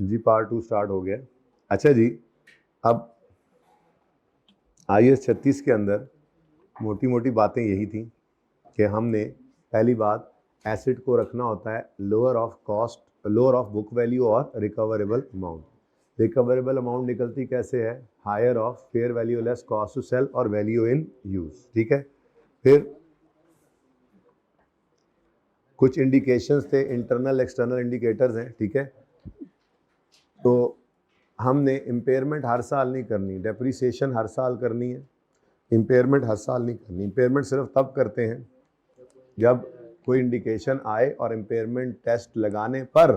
जी part 2 start हो गया। अच्छा जी, अब IAS 36 के अंदर मोटी मोटी बातें यही थी कि हमने पहली बात एसेट को रखना होता है lower of cost, lower of book value और रिकवरेबल अमाउंट। रिकवरेबल अमाउंट निकलती कैसे है? Higher of fair value less cost to sell और वैल्यू इन यूज। ठीक है, फिर कुछ इंडिकेशंस थे, इंटरनल एक्सटर्नल इंडिकेटर्स हैं। ठीक है, तो हमने इम्पेयरमेंट हर साल नहीं करनी, डेप्रिसिएशन हर साल करनी है, इम्पेयरमेंट हर साल नहीं करनी। इम्पेयरमेंट सिर्फ तब करते हैं जब कोई इंडिकेशन आए और इम्पेयरमेंट टेस्ट लगाने पर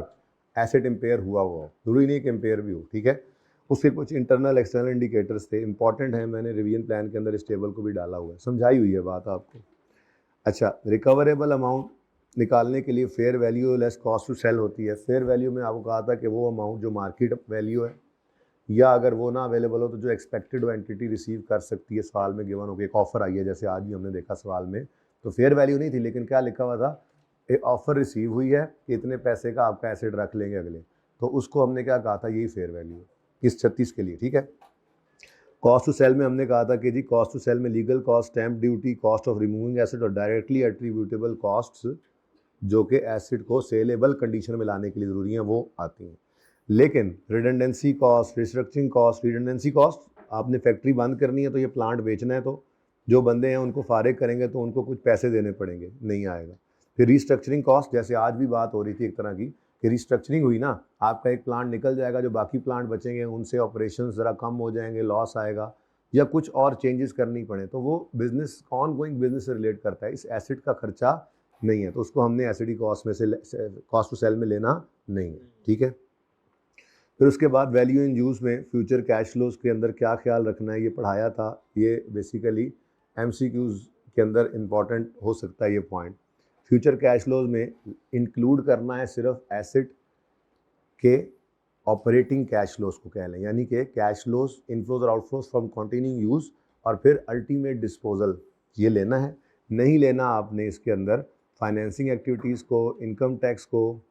एसेट इम्पेयर हुआ हो, जरूरी नहीं कि इम्पेयर भी हो। ठीक है, उसके कुछ इंटरनल एक्सटर्नल इंडिकेटर्स थे, इंपॉर्टेंट है, मैंने रिवीजन प्लान के अंदर इस टेबल को भी डाला हुआ है, समझाई हुई है बात आपको। अच्छा, रिकवरेबल अमाउंट निकालने के लिए fair value less cost to sell होती है। फेयर वैल्यू में आपको कहा था कि वो अमाउंट जो मार्केट वैल्यू है, या अगर वो ना अवेलेबल हो तो जो एक्सपेक्टेड एंटिटी रिसीव कर सकती है सवाल में गिवन हो गया, एक ऑफर आई है जैसे आज भी हमने देखा सवाल में, तो फेयर वैल्यू नहीं थी लेकिन क्या लिखा हुआ था, एक ऑफर रिसीव हुई है कि इतने पैसे का आपका एसेट रख लेंगे अगले, तो उसको हमने क्या कहा था, यही फेयर वैल्यू है इस 36 के लिए। ठीक है, कॉस्ट टू सेल में हमने कहा था कि जी कॉस्ट टू सेल में legal cost, stamp duty, cost of removing asset और डायरेक्टली एट्रीब्यूटेबल कॉस्ट्स जो कि एसेट को सेलेबल कंडीशन में लाने के लिए ज़रूरी हैं वो आती हैं। लेकिन redundancy cost, restructuring cost, redundancy cost, आपने फैक्ट्री बंद करनी है तो ये प्लांट बेचना है, तो जो बंदे हैं उनको फारिग करेंगे तो उनको कुछ पैसे देने पड़ेंगे, नहीं आएगा। फिर रिस्ट्रक्चरिंग कॉस्ट, जैसे आज भी बात हो रही थी एक तरह की कि रिस्ट्रक्चरिंग हुई ना, आपका एक प्लांट निकल जाएगा, जो बाकी प्लांट बचेंगे उनसे ऑपरेशन ज़रा कम हो जाएंगे, लॉस आएगा या कुछ और चेंजेस करनी पड़े, तो वो बिजनेस ऑन गोइंग बिजनेस से रिलेट करता है, इस एसेट का खर्चा नहीं है, तो उसको हमने एसिडी कॉस्ट में से कॉस्ट टू सेल में लेना नहीं है। ठीक है, फिर उसके बाद वैल्यू इन यूज़ में फ्यूचर कैश फ्लोज के अंदर क्या ख्याल रखना है, ये पढ़ाया था, ये बेसिकली MCQs के अंदर इंपॉर्टेंट हो सकता है ये पॉइंट। फ्यूचर कैश फ्लोज में इंक्लूड करना है सिर्फ एसेट के ऑपरेटिंग कैश फ्लोज को कह लें, यानी कि कैश फ्लोज, इनफ्लोज और आउटफ्लोज फ्रॉम कंटिन्यूइंग यूज़ और फिर अल्टीमेट डिस्पोजल, ये लेना है। नहीं लेना आपने इसके अंदर फाइनेंसिंग एक्टिविटीज़ को, इनकम टैक्स को,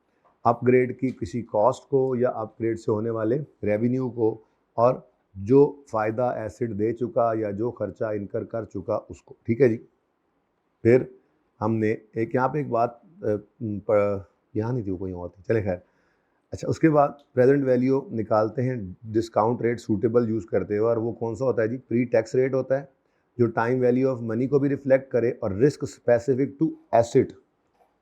अपग्रेड की किसी कॉस्ट को या अपग्रेड से होने वाले रेवेन्यू को, और जो फ़ायदा एसेट दे चुका या जो खर्चा इनकर कर चुका उसको। ठीक है जी, फिर हमने एक यहाँ पे एक बात यहाँ नहीं थी, वो कोई और थी, चले खैर। अच्छा, उसके बाद प्रेजेंट वैल्यू निकालते हैं डिस्काउंट रेट सूटेबल यूज़ करते हुए, और वो कौन सा होता है जी? प्री टैक्स रेट होता है, जो टाइम वैल्यू ऑफ मनी को भी रिफ्लेक्ट करे और रिस्क स्पेसिफिक टू एसेट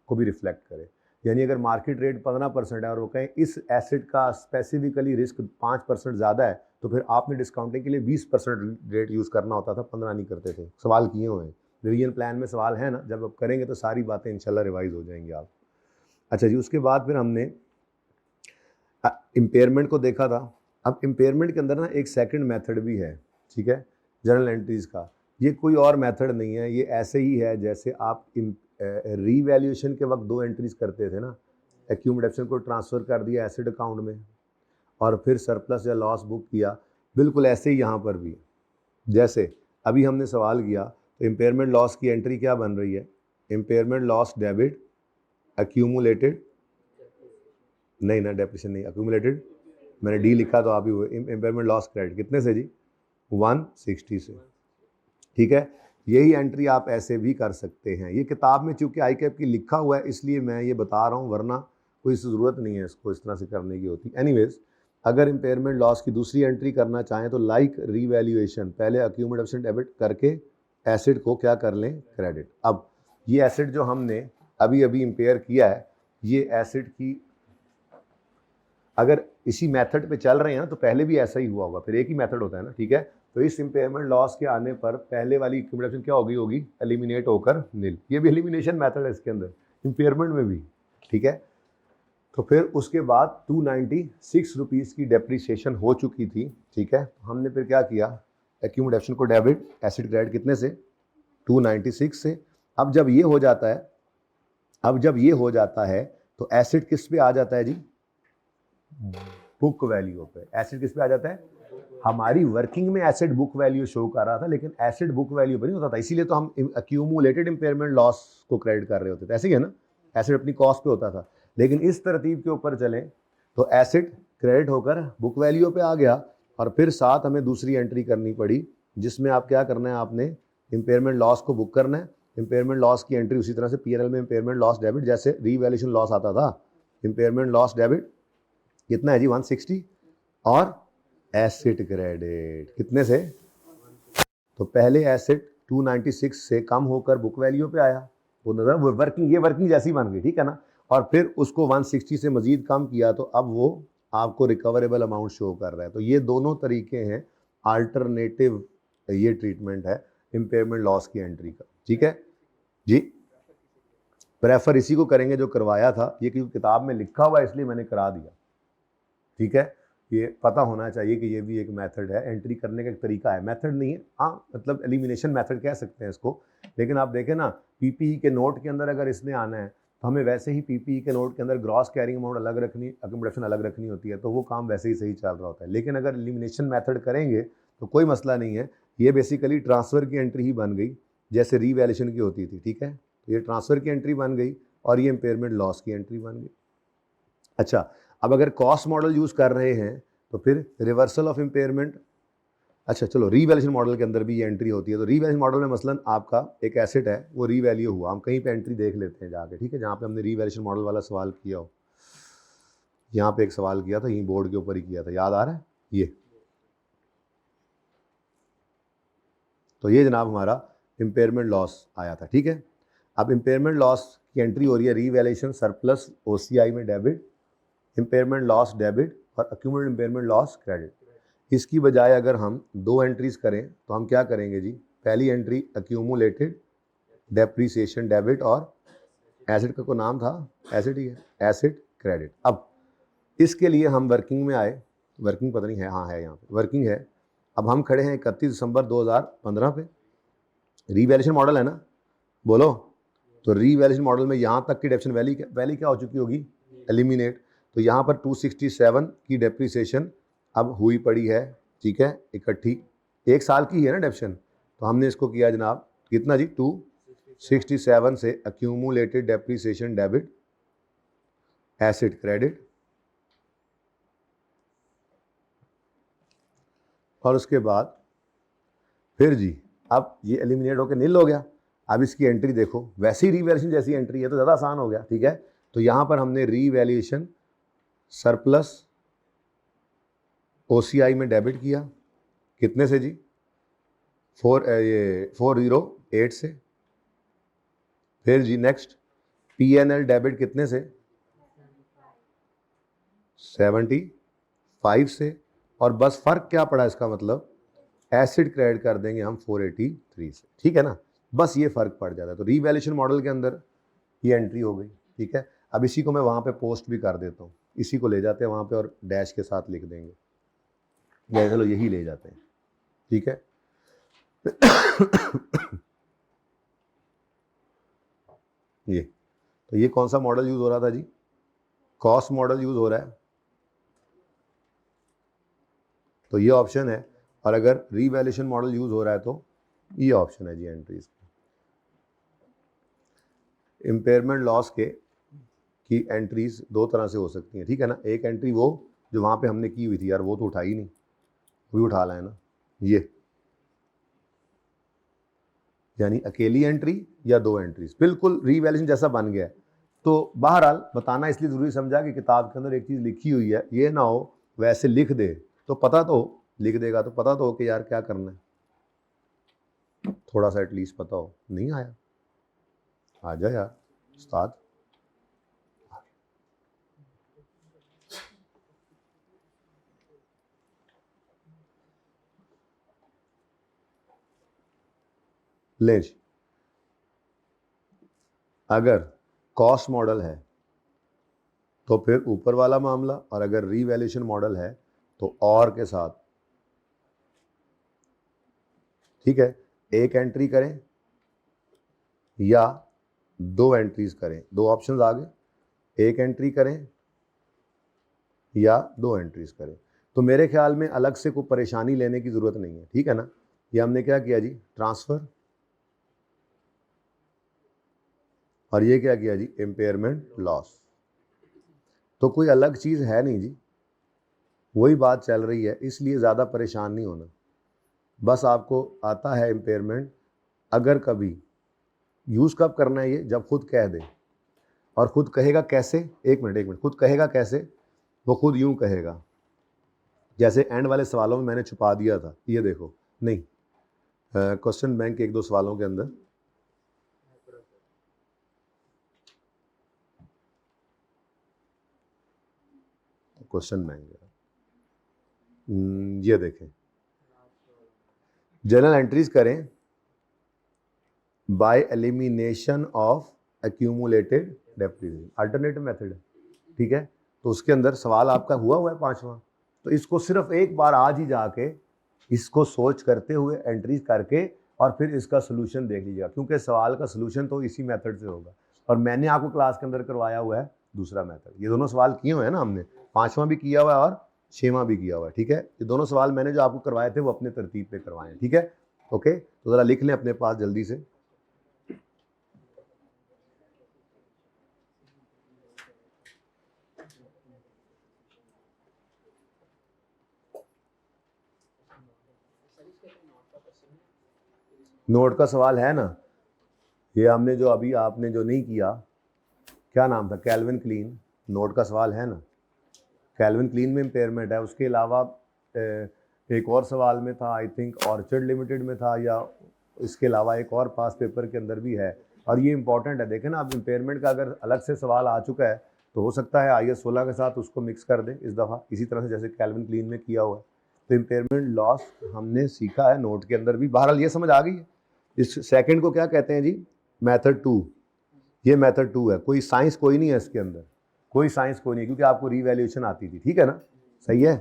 को भी रिफ्लेक्ट करे। यानी अगर मार्केट रेट 15% है और वो कहें इस एसेट का स्पेसिफिकली रिस्क 5% ज़्यादा है, तो फिर आपने डिस्काउंटिंग के लिए 20% रेट यूज़ करना होता था, 15 नहीं करते थे। सवाल किए हुए हैं, रिवीजन प्लान में सवाल है ना, जब आप करेंगे तो सारी बातें इंशाल्लाह रिवाइज हो जाएंगी आप। अच्छा जी, उसके बाद फिर हमने इम्पेयरमेंट को देखा था। अब इम्पेयरमेंट के अंदर ना एक सेकंड मेथड भी है, ठीक है, जर्नल एंट्रीज का। ये कोई और मेथड नहीं है, ये ऐसे ही है जैसे आप रीवैल्यूएशन के वक्त 2 एंट्रीज करते थे ना, एक्यूमुलेशन को ट्रांसफ़र कर दिया एसेट अकाउंट में और फिर सरप्लस या लॉस बुक किया, बिल्कुल ऐसे ही यहाँ पर भी। जैसे अभी हमने सवाल किया तो इम्पेयरमेंट लॉस की एंट्री क्या बन रही है? इम्पेयरमेंट लॉस डेबिट एक्यूमुलेटेड, नहीं ना, डेप्रिसिएशन नहीं, एक्यूमुलेटेड, मैंने डी लिखा तो आप ही हुए। इम्पेयरमेंट लॉस क्रेडिट कितने से जी? 160 से। ठीक है, यही एंट्री आप ऐसे भी कर सकते हैं। ये किताब में चूंकि ICAP की लिखा हुआ है इसलिए मैं ये बता रहा हूँ, वरना कोई ज़रूरत नहीं है इसको इस तरह से करने की होती। एनीवेज, अगर इम्पेयरमेंट लॉस की दूसरी एंट्री करना चाहें तो लाइक रीवैल्यूएशन, पहले एक्यूमुलेशन डेबिट करके एसेट को क्या कर लें? क्रेडिट। अब ये एसेट जो हमने अभी अभी इम्पेयर किया है, ये एसेट की अगर इसी मेथड पे चल रहे हैं तो पहले भी ऐसा ही हुआ होगा, फिर एक ही मेथड होता है ना। ठीक है, तो इस इम्पेयरमेंट लॉस के आने पर पहले वाली एक्यूमुलेशन क्या होगी एलिमिनेट होकर नील। ये भी एलिमिनेशन मेथड है इसके अंदर, इम्पेयरमेंट में भी। ठीक है, तो फिर उसके बाद 296 रुपीज़ की डेप्रिसिएशन हो चुकी थी। ठीक है, हमने फिर क्या किया? एक्यूमुलेशन को डेबिट, एसिड क्रेडिट कितने से? 296 से। अब जब ये हो जाता है तो एसिड किस पे आ जाता है जी? बुक वैल्यू पे। एसिड किस पे आ जाता है? हमारी वर्किंग में एसिड बुक वैल्यू शो कर रहा था, लेकिन एसिड बुक वैल्यू पे नहीं होता था, इसीलिए तो हम एक्यूमुलेटेड इम्पेयरमेंट लॉस को क्रेडिट कर रहे होते थे। ऐसे ही है ना, एसिड अपनी कॉस्ट पे होता था। लेकिन इस तरतीब के ऊपर चलें तो एसिड क्रेडिट होकर बुक वैल्यू पे आ गया, और फिर साथ हमें दूसरी एंट्री करनी पड़ी जिसमें आप क्या करना है, आपने इम्पेयरमेंट लॉस को बुक करना है। इम्पेयरमेंट लॉस की एंट्री उसी तरह से पीएनएल में इम्पेयरमेंट लॉस डेबिट, जैसे रीवैल्यूएशन लॉस आता था, इम्पेयरमेंट लॉस डेबिट कितना है जी 160, और एसेट क्रेडिट कितने से, तो पहले एसेट 296 से कम होकर बुक वैल्यू पे आया, वो नजर वो वर्किंग, ये वर्किंग जैसी बन गई, ठीक है ना, और फिर उसको 160 से मजीद कम किया तो अब वो आपको रिकवरेबल अमाउंट शो कर रहा है। तो ये दोनों तरीके हैं, अल्टरनेटिव ये ट्रीटमेंट है इम्पेयरमेंट लॉस की एंट्री का, ठीक है जी। प्रेफर इसी को करेंगे जो करवाया था, ये क्योंकि किताब में लिखा हुआ है इसलिए मैंने करा दिया, ठीक है। ये पता होना चाहिए कि ये भी एक मेथड है, एंट्री करने का एक तरीका है, मेथड नहीं है, हाँ मतलब एलिमिनेशन मेथड कह सकते हैं इसको। लेकिन आप देखें ना, पीपीई के नोट के अंदर अगर इसने आना है तो हमें वैसे ही पीपीई के नोट के अंदर ग्रॉस कैरिंग अमाउंट अलग रखनी, अकोमोडेशन अलग रखनी होती है, तो वो काम वैसे ही सही चल रहा होता है। लेकिन अगर एलिमिनेशन मेथड करेंगे तो कोई मसला नहीं है, ये बेसिकली ट्रांसफ़र की एंट्री ही बन गई जैसे रीवैल्यूएशन की होती थी, ठीक है। तो ये ट्रांसफ़र की एंट्री बन गई और ये इम्पेयरमेंट लॉस की एंट्री बन गई। अच्छा, अब अगर कॉस्ट मॉडल यूज़ कर रहे हैं तो फिर रिवर्सल ऑफ इम्पेयरमेंट, अच्छा चलो रीवैल्यूएशन मॉडल के अंदर भी ये एंट्री होती है। तो रीवैल्यूएशन मॉडल में मसलन आपका एक एसेट है, वो रीवैल्यू हुआ, हम कहीं पे एंट्री देख लेते हैं जाके, ठीक है, जहाँ पे हमने रीवैल्यूएशन मॉडल वाला सवाल किया हो। यहाँ पे एक सवाल किया था, यहीं बोर्ड के ऊपर ही किया था, याद आ रहा है ये। तो ये जनाब हमारा इम्पेयरमेंट लॉस आया था, ठीक है। अब इम्पेयरमेंट लॉस की एंट्री हो रही है रीवैल्यूएशन सरप्लस ओसीआई में डेबिट, इम्पेयरमेंट लॉस डेबिट और अक्यूमुलेटेड इम्पेयरमेंट लॉस क्रेडिट। इसकी बजाय अगर हम दो एंट्रीज करें तो हम क्या करेंगे जी, पहली एंट्री अक्यूमुलेटेड डेप्रीसिएशन डेबिट, और एसेट का कोई नाम था, एसेट ही है, एसेट क्रेडिट। अब इसके लिए हम वर्किंग में आए, वर्किंग पता नहीं है, हाँ है यहाँ पे वर्किंग है। अब हम खड़े हैं 31 दिसंबर 2015 पे, रीवैल्यूएशन मॉडल है ना, बोलो। तो रीवैल्यूएशन मॉडल में यहाँ तक की डेप्शन वैली क्या हो चुकी होगी, एलिमिनेट। तो यहाँ पर 267 की डेप्रीसिएशन अब हुई पड़ी है, ठीक है, इकट्ठी, एक साल की है ना डेप्शन। तो हमने इसको किया जनाब कितना जी, 267 से accumulated depreciation debit asset credit, और उसके बाद फिर जी अब ये एलिमिनेट होकर नील हो गया। अब इसकी एंट्री देखो, वैसे ही रीवैल्यूएशन जैसी एंट्री है तो ज़्यादा आसान हो गया, ठीक है। तो यहाँ पर हमने रीवैल्यूएशन सरप्लस ओसीआई में डेबिट किया, कितने से जी, 408 से। फिर जी नेक्स्ट पीएनएल डेबिट कितने से, 75 से। और बस फर्क क्या पड़ा इसका मतलब, एसिड क्रेडिट कर देंगे हम 483 से, ठीक है ना, बस ये फर्क पड़ जाता है। तो रीवैल्यूएशन मॉडल के अंदर ये एंट्री हो गई, ठीक है। अब इसी को मैं वहाँ पे पोस्ट भी कर देता हूँ, इसी को ले जाते हैं वहाँ पे और डैश के साथ लिख देंगे, या चलो यही ले जाते हैं, ठीक है। ये तो ये कौन सा मॉडल यूज हो रहा था जी, कॉस्ट मॉडल यूज हो रहा है, तो ये ऑप्शन है। और अगर रीवैल्यूएशन मॉडल यूज हो रहा है तो ये ऑप्शन है जी एंट्रीज। इम्पेयरमेंट लॉस के की एंट्रीज दो तरह से हो सकती हैं, ठीक है ना। एक एंट्री वो जो वहाँ पे हमने की हुई थी, यार वो तो उठाई नहीं, वो भी उठा लाए ना, ये यानी अकेली एंट्री या दो एंट्रीज, बिल्कुल रीवैल्यूएशन जैसा बन गया है। तो बहरहाल बताना इसलिए ज़रूरी समझा कि किताब के अंदर एक चीज़ लिखी हुई है, ये ना हो वैसे लिख दे तो पता तो हो, लिख देगा तो पता तो हो कि यार क्या करना है, थोड़ा सा एटलीस्ट पता हो। नहीं आया, आ जा यार उस्ताद। ले जी, अगर कॉस्ट मॉडल है तो फिर ऊपर वाला मामला, और अगर रीवैल्यूएशन मॉडल है तो और के साथ, ठीक है। एक एंट्री करें या दो एंट्रीज करें, दो ऑप्शंस आ गए, एक एंट्री करें या दो एंट्रीज करें। तो मेरे ख्याल में अलग से कोई परेशानी लेने की ज़रूरत नहीं है, ठीक है ना। ये हमने क्या किया जी, ट्रांसफ़र, और ये क्या किया जी, इम्पेयरमेंट लॉस। तो कोई अलग चीज़ है नहीं जी, वही बात चल रही है, इसलिए ज़्यादा परेशान नहीं होना। बस आपको आता है इम्पेयरमेंट, अगर कभी यूज़ कब करना है ये, जब खुद कह दे। और खुद कहेगा कैसे, एक मिनट, खुद कहेगा कैसे, वो खुद यूं कहेगा, जैसे एंड वाले सवालों में मैंने छुपा दिया था, ये देखो, नहीं क्वेश्चन बैंक के 1-2 सवालों के अंदर क्वेश्चन बैंक, ये देखें, जनरल एंट्रीज करें by elimination of accumulated depreciation, alternative method है, ठीक है। तो उसके अंदर सवाल आपका हुआ है 5वां, तो इसको सिर्फ एक बार आज ही जाके इसको सोच करते हुए एंट्रीज करके और फिर इसका सोल्यूशन देख लीजिएगा, क्योंकि सवाल का सोल्यूशन तो इसी मेथड से होगा। और मैंने आपको क्लास के अंदर करवाया हुआ है दूसरा मेथड, ये दोनों सवाल किए हुए हैं ना हमने, 5वां भी किया हुआ है और 6वां भी किया हुआ है, ठीक है। ये दोनों सवाल मैंने जो आपको करवाए थे वो अपने तरतीब पे करवाए हैं, ठीक है। ओके, तो ज़रा लिख लें अपने पास जल्दी से। नोट का सवाल है ना, ये हमने जो अभी आपने जो नहीं किया, क्या नाम था, कैल्विन क्लीन, नोट का सवाल है ना, कैल्विन क्लीन में इम्पेयरमेंट है। उसके अलावा एक और सवाल में था, आई थिंक ऑर्चर्ड लिमिटेड में था, या इसके अलावा एक और पास पेपर के अंदर भी है। और ये इंपॉर्टेंट है, देखें ना, अब इम्पेयरमेंट का अगर अलग से सवाल आ चुका है तो हो सकता है IAS 16 के साथ उसको मिक्स कर दें इस दफ़ा, इसी तरह से जैसे कैल्विन क्लीन में किया हुआ है। तो इम्पेयरमेंट लॉस हमने सीखा है नोट के अंदर भी, बहरहाल ये समझ आ गई है। इस सेकंड को क्या कहते हैं जी, मेथड 2, ये मेथड 2 है, कोई साइंस कोई नहीं है इसके अंदर, कोई साइंस कोई नहीं, क्योंकि आपको रीवैल्यूएशन आती थी, ठीक है ना, सही है।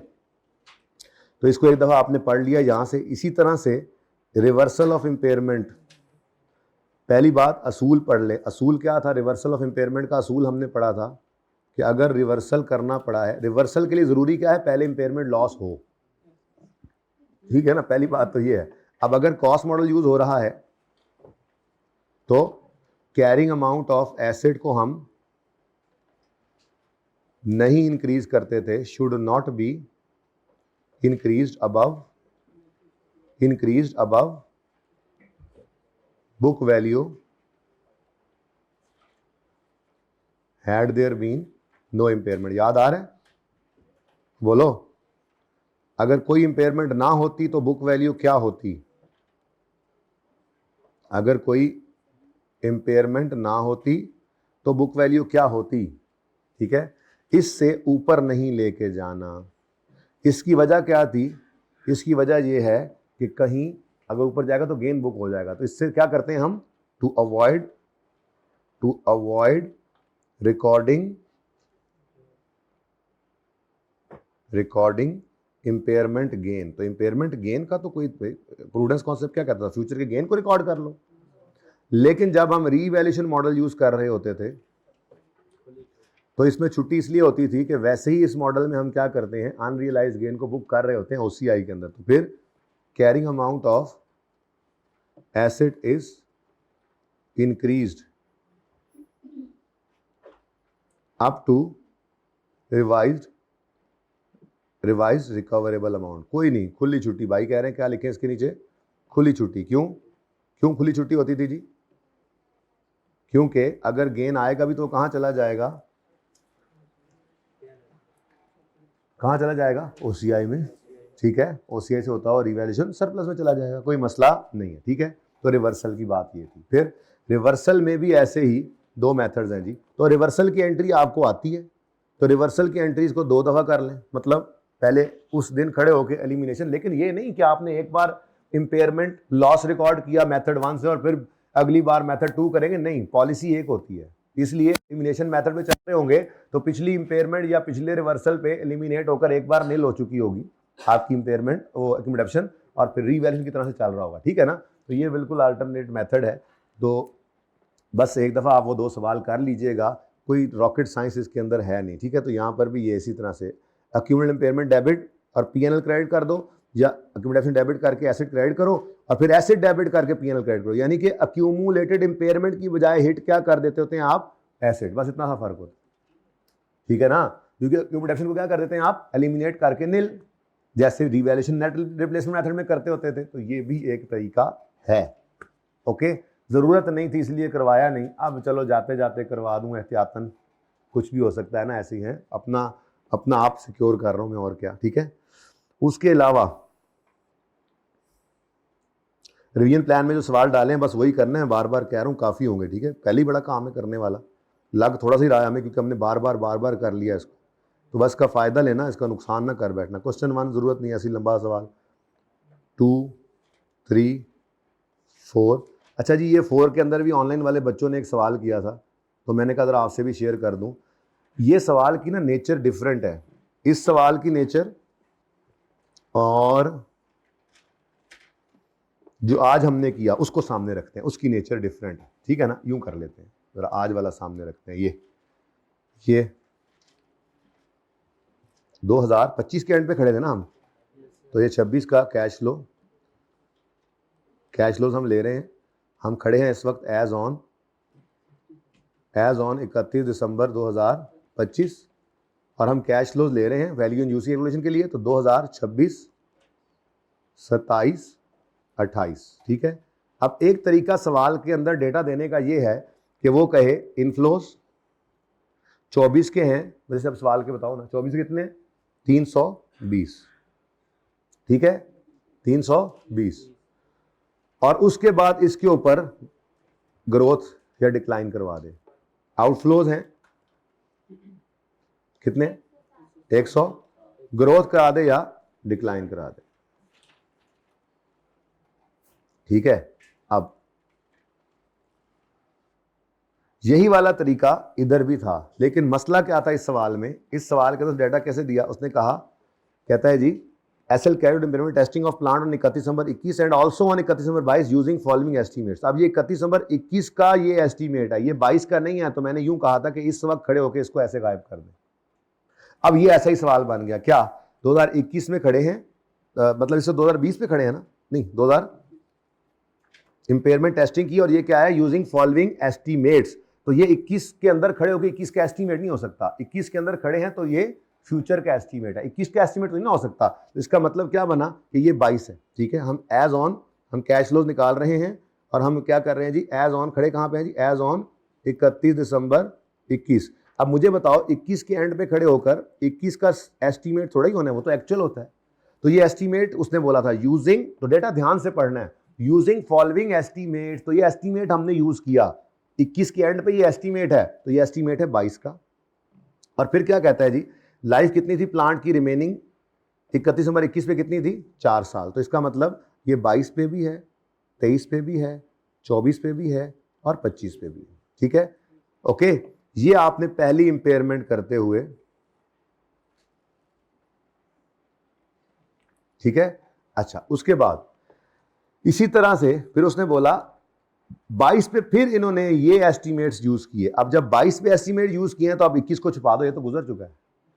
तो इसको एक दफ़ा आपने पढ़ लिया यहाँ से। इसी तरह से रिवर्सल ऑफ इम्पेयरमेंट, पहली बात असूल पढ़ ले। असूल क्या था रिवर्सल ऑफ इम्पेयरमेंट का? असूल हमने पढ़ा था कि अगर रिवर्सल करना पड़ा है, रिवर्सल के लिए ज़रूरी क्या है, पहले इम्पेयरमेंट लॉस हो, ठीक है ना, पहली बात तो ये है। अब अगर कॉस्ट मॉडल यूज़ हो रहा है तो कैरिंग अमाउंट ऑफ एसेट को हम नहीं इंक्रीज करते थे, should not be increased above book value had there been no impairment. याद आ रहा है, बोलो, अगर कोई इम्पेयरमेंट ना होती तो बुक वैल्यू क्या होती? अगर कोई इम्पेयरमेंट ना होती तो बुक वैल्यू क्या होती, ठीक है। इससे ऊपर नहीं लेके जाना। इसकी वजह क्या थी? इसकी वजह यह है कि कहीं अगर ऊपर जाएगा तो गेन बुक हो जाएगा। तो इससे क्या करते हैं हम, to avoid recording impairment gain. तो इम्पेयरमेंट गेन का तो कोई प्रूडेंस कॉन्सेप्ट क्या कहता था, फ्यूचर के गेन को रिकॉर्ड कर लो। लेकिन जब हम रीवैल्यूएशन मॉडल यूज कर रहे होते थे तो इसमें छुट्टी इसलिए होती थी कि वैसे ही इस मॉडल में हम क्या करते हैं, अनरियलाइज गेन को बुक कर रहे होते हैं OCI के अंदर। तो फिर carrying amount of asset is increased up to revised recoverable amount. कोई नहीं, खुली छुट्टी, भाई कह रहे हैं क्या लिखें इसके नीचे, खुली छुट्टी। क्यों खुली छुट्टी होती थी जी? क्योंकि अगर गेन आएगा भी तो कहां चला जाएगा, कहां चला जाएगा, OCI में, ठीक है। OCI से होता हो रिवैल्यूएशन सरप्लस में चला जाएगा, कोई मसला नहीं है, ठीक है। तो रिवर्सल की बात ये थी। फिर रिवर्सल में भी ऐसे ही 2 मेथड्स हैं जी। तो रिवर्सल की एंट्री आपको आती है, तो रिवर्सल की एंट्रीज को 2 दफ़ा कर लें, मतलब पहले उस दिन खड़े होकर एलिमिनेशन। लेकिन ये नहीं कि आपने एक बार इम्पेयरमेंट लॉस रिकॉर्ड किया मेथड 1 से और फिर अगली बार मेथड 2 करेंगे, नहीं, पॉलिसी एक होती है। इसलिए एलिमिनेशन मेथड में चल रहे होंगे तो पिछली इम्पेयरमेंट या पिछले रिवर्सल पे एलिमिनेट होकर एक बार नील हो चुकी होगी आपकी इम्पेयरमेंट, वो एक्यूमुलेशन, और फिर रीवैल्यूएशन की तरह से चल रहा होगा, ठीक है ना। तो ये बिल्कुल अल्टरनेट मेथड है। तो बस एक दफ़ा आप वो 2 सवाल कर लीजिएगा, कोई रॉकेट साइंस इसके अंदर है नहीं, ठीक है। तो यहाँ पर भी ये इसी तरह से एक्यूमुलेटेड इम्पेयरमेंट डेबिट और PNL क्रेडिट कर दो, या एक्यूमुलेशन डेबिट करके एसेट क्रेडिट करो और फिर एसेट डेबिट करके PNL क्रेडिट करो। यानी कि एक्यूमुलेटेड इम्पेयरमेंट की बजाय हिट क्या कर देते होते हैं आप, एसेट। बस इतना सा फर्क होता है, ठीक है ना। क्योंकि क्यूबिक डेफिनेशन को क्या कर देते हैं आप, एलिमिनेट करके निल, जैसे रिवैल्यूएशन नेट रिप्लेसमेंट मेथड में करते होते थे। तो ये भी एक तरीका है। ओके, ज़रूरत नहीं थी इसलिए करवाया नहीं, अब चलो जाते जाते करवा दूं एहतियातन, कुछ भी हो सकता है ना, ऐसे ही है, अपना आप सिक्योर कर रहा हूं मैं, और क्या। ठीक है, उसके अलावा रिवीजन प्लान में जो सवाल डाले हैं बस वही करना है, बार बार कह रहा हूँ, काफ़ी होंगे। ठीक है, पहले ही बड़ा काम है करने वाला, लग थोड़ा सा ही रहा है हमें, क्योंकि हमने बार बार कर लिया इसको, तो बस का फ़ायदा लेना, इसका नुकसान ना कर बैठना। क्वेश्चन 1 ज़रूरत नहीं ऐसी लंबा सवाल, 2 3 4। अच्छा जी, ये 4 के अंदर भी ऑनलाइन वाले बच्चों ने एक सवाल किया था, तो मैंने कहा ज़रा आपसे भी शेयर कर दूं। ये सवाल की ना नेचर डिफरेंट है, इस सवाल की नेचर और जो आज हमने किया उसको सामने रखते हैं, उसकी नेचर डिफरेंट है। ठीक है ना, यूं कर लेते हैं, ज़रा आज वाला सामने रखते हैं। ये 2025 के एंड पे खड़े थे ना हम, तो ये 26 का कैश फ्लोज हम ले रहे हैं। हम खड़े हैं इस वक्त एज ऑन 31 दिसंबर 2025, और हम कैश फ्लोज ले रहे हैं वैल्यू एंड यूसी कैलकुलेशन के लिए, तो 2026, 27, 28। ठीक है, अब एक तरीका सवाल के अंदर डेटा देने का ये है कि वो कहे इनफ्लोज 24 के हैं, जैसे अब सवाल के बताओ ना, 24 कितने, 320। ठीक है, 320, और उसके बाद इसके ऊपर ग्रोथ या डिक्लाइन करवा दे। आउटफ्लोज हैं कितने, 100, ग्रोथ करा दे या डिक्लाइन करा दे। ठीक है, अब यही वाला तरीका इधर भी था, लेकिन मसला क्या था इस सवाल में, इस सवाल के अंदर डाटा कैसे दिया, उसने कहा, कहता है G SL carried impairment testing of plant on 31 December 21 and also on 31 December 22 using following estimates. अब ये 31 दिसंबर 21 का ये एस्टीमेट है, ये 22 का नहीं है, तो मैंने यूं कहा था कि इस वक्त खड़े होकर इसको ऐसे गायब कर दें। अब ये ऐसा ही सवाल बन गया, क्या 2021 में खड़े हैं, मतलब इससे 2020 पे खड़े हैं ना, नहीं 2000 इंपेयरमेंट टेस्टिंग की, और ये क्या है, यूजिंग फॉलोइंग एस्टीमेट्स। तो ये 21 के अंदर खड़े होकर 21 का एस्टीमेट नहीं हो सकता, 21 के अंदर खड़े हैं तो ये फ्यूचर का एस्टीमेट है, 21 का एस्टीमेट नहीं ना हो सकता। तो इसका मतलब क्या बना कि ये 22 है। ठीक है, हम एज ऑन, हम कैश फ्लोज निकाल रहे हैं, और हम क्या कर रहे हैं जी, एज ऑन खड़े कहाँ पे हैं जी, एज ऑन 31 दिसंबर 21। अब मुझे बताओ 21 के एंड पे खड़े होकर 21 का एस्टीमेट थोड़ा ही होना है, वो तो एक्चुअल होता है। तो ये एस्टीमेट उसने बोला था यूजिंग, तो डेटा ध्यान से पढ़ना है, यूजिंग फॉलोइंग एस्टीमेट, तो ये एस्टीमेट हमने यूज किया, 21 के एंड पे ये एस्टीमेट है, तो ये एस्टीमेट है 22 का। और फिर क्या कहता है जी, लाइफ कितनी थी प्लांट की रिमेनिंग 31 दिसंबर 21 पे कितनी थी, 4 साल। तो इसका मतलब ये 22 पे भी है, 23 पे भी है, 24 पे भी है, और 25 पे भी है। ठीक है, ओके, ये आपने पहली इंपेयरमेंट करते हुए, ठीक है। अच्छा, उसके बाद इसी तरह से फिर उसने बोला 22 पे फिर इन्होंने ये एस्टीमेट्स यूज किए। अब जब 22 पे एस्टीमेट यूज किए हैं तो अब 21 को छुपा दो, ये तो गुजर चुका है,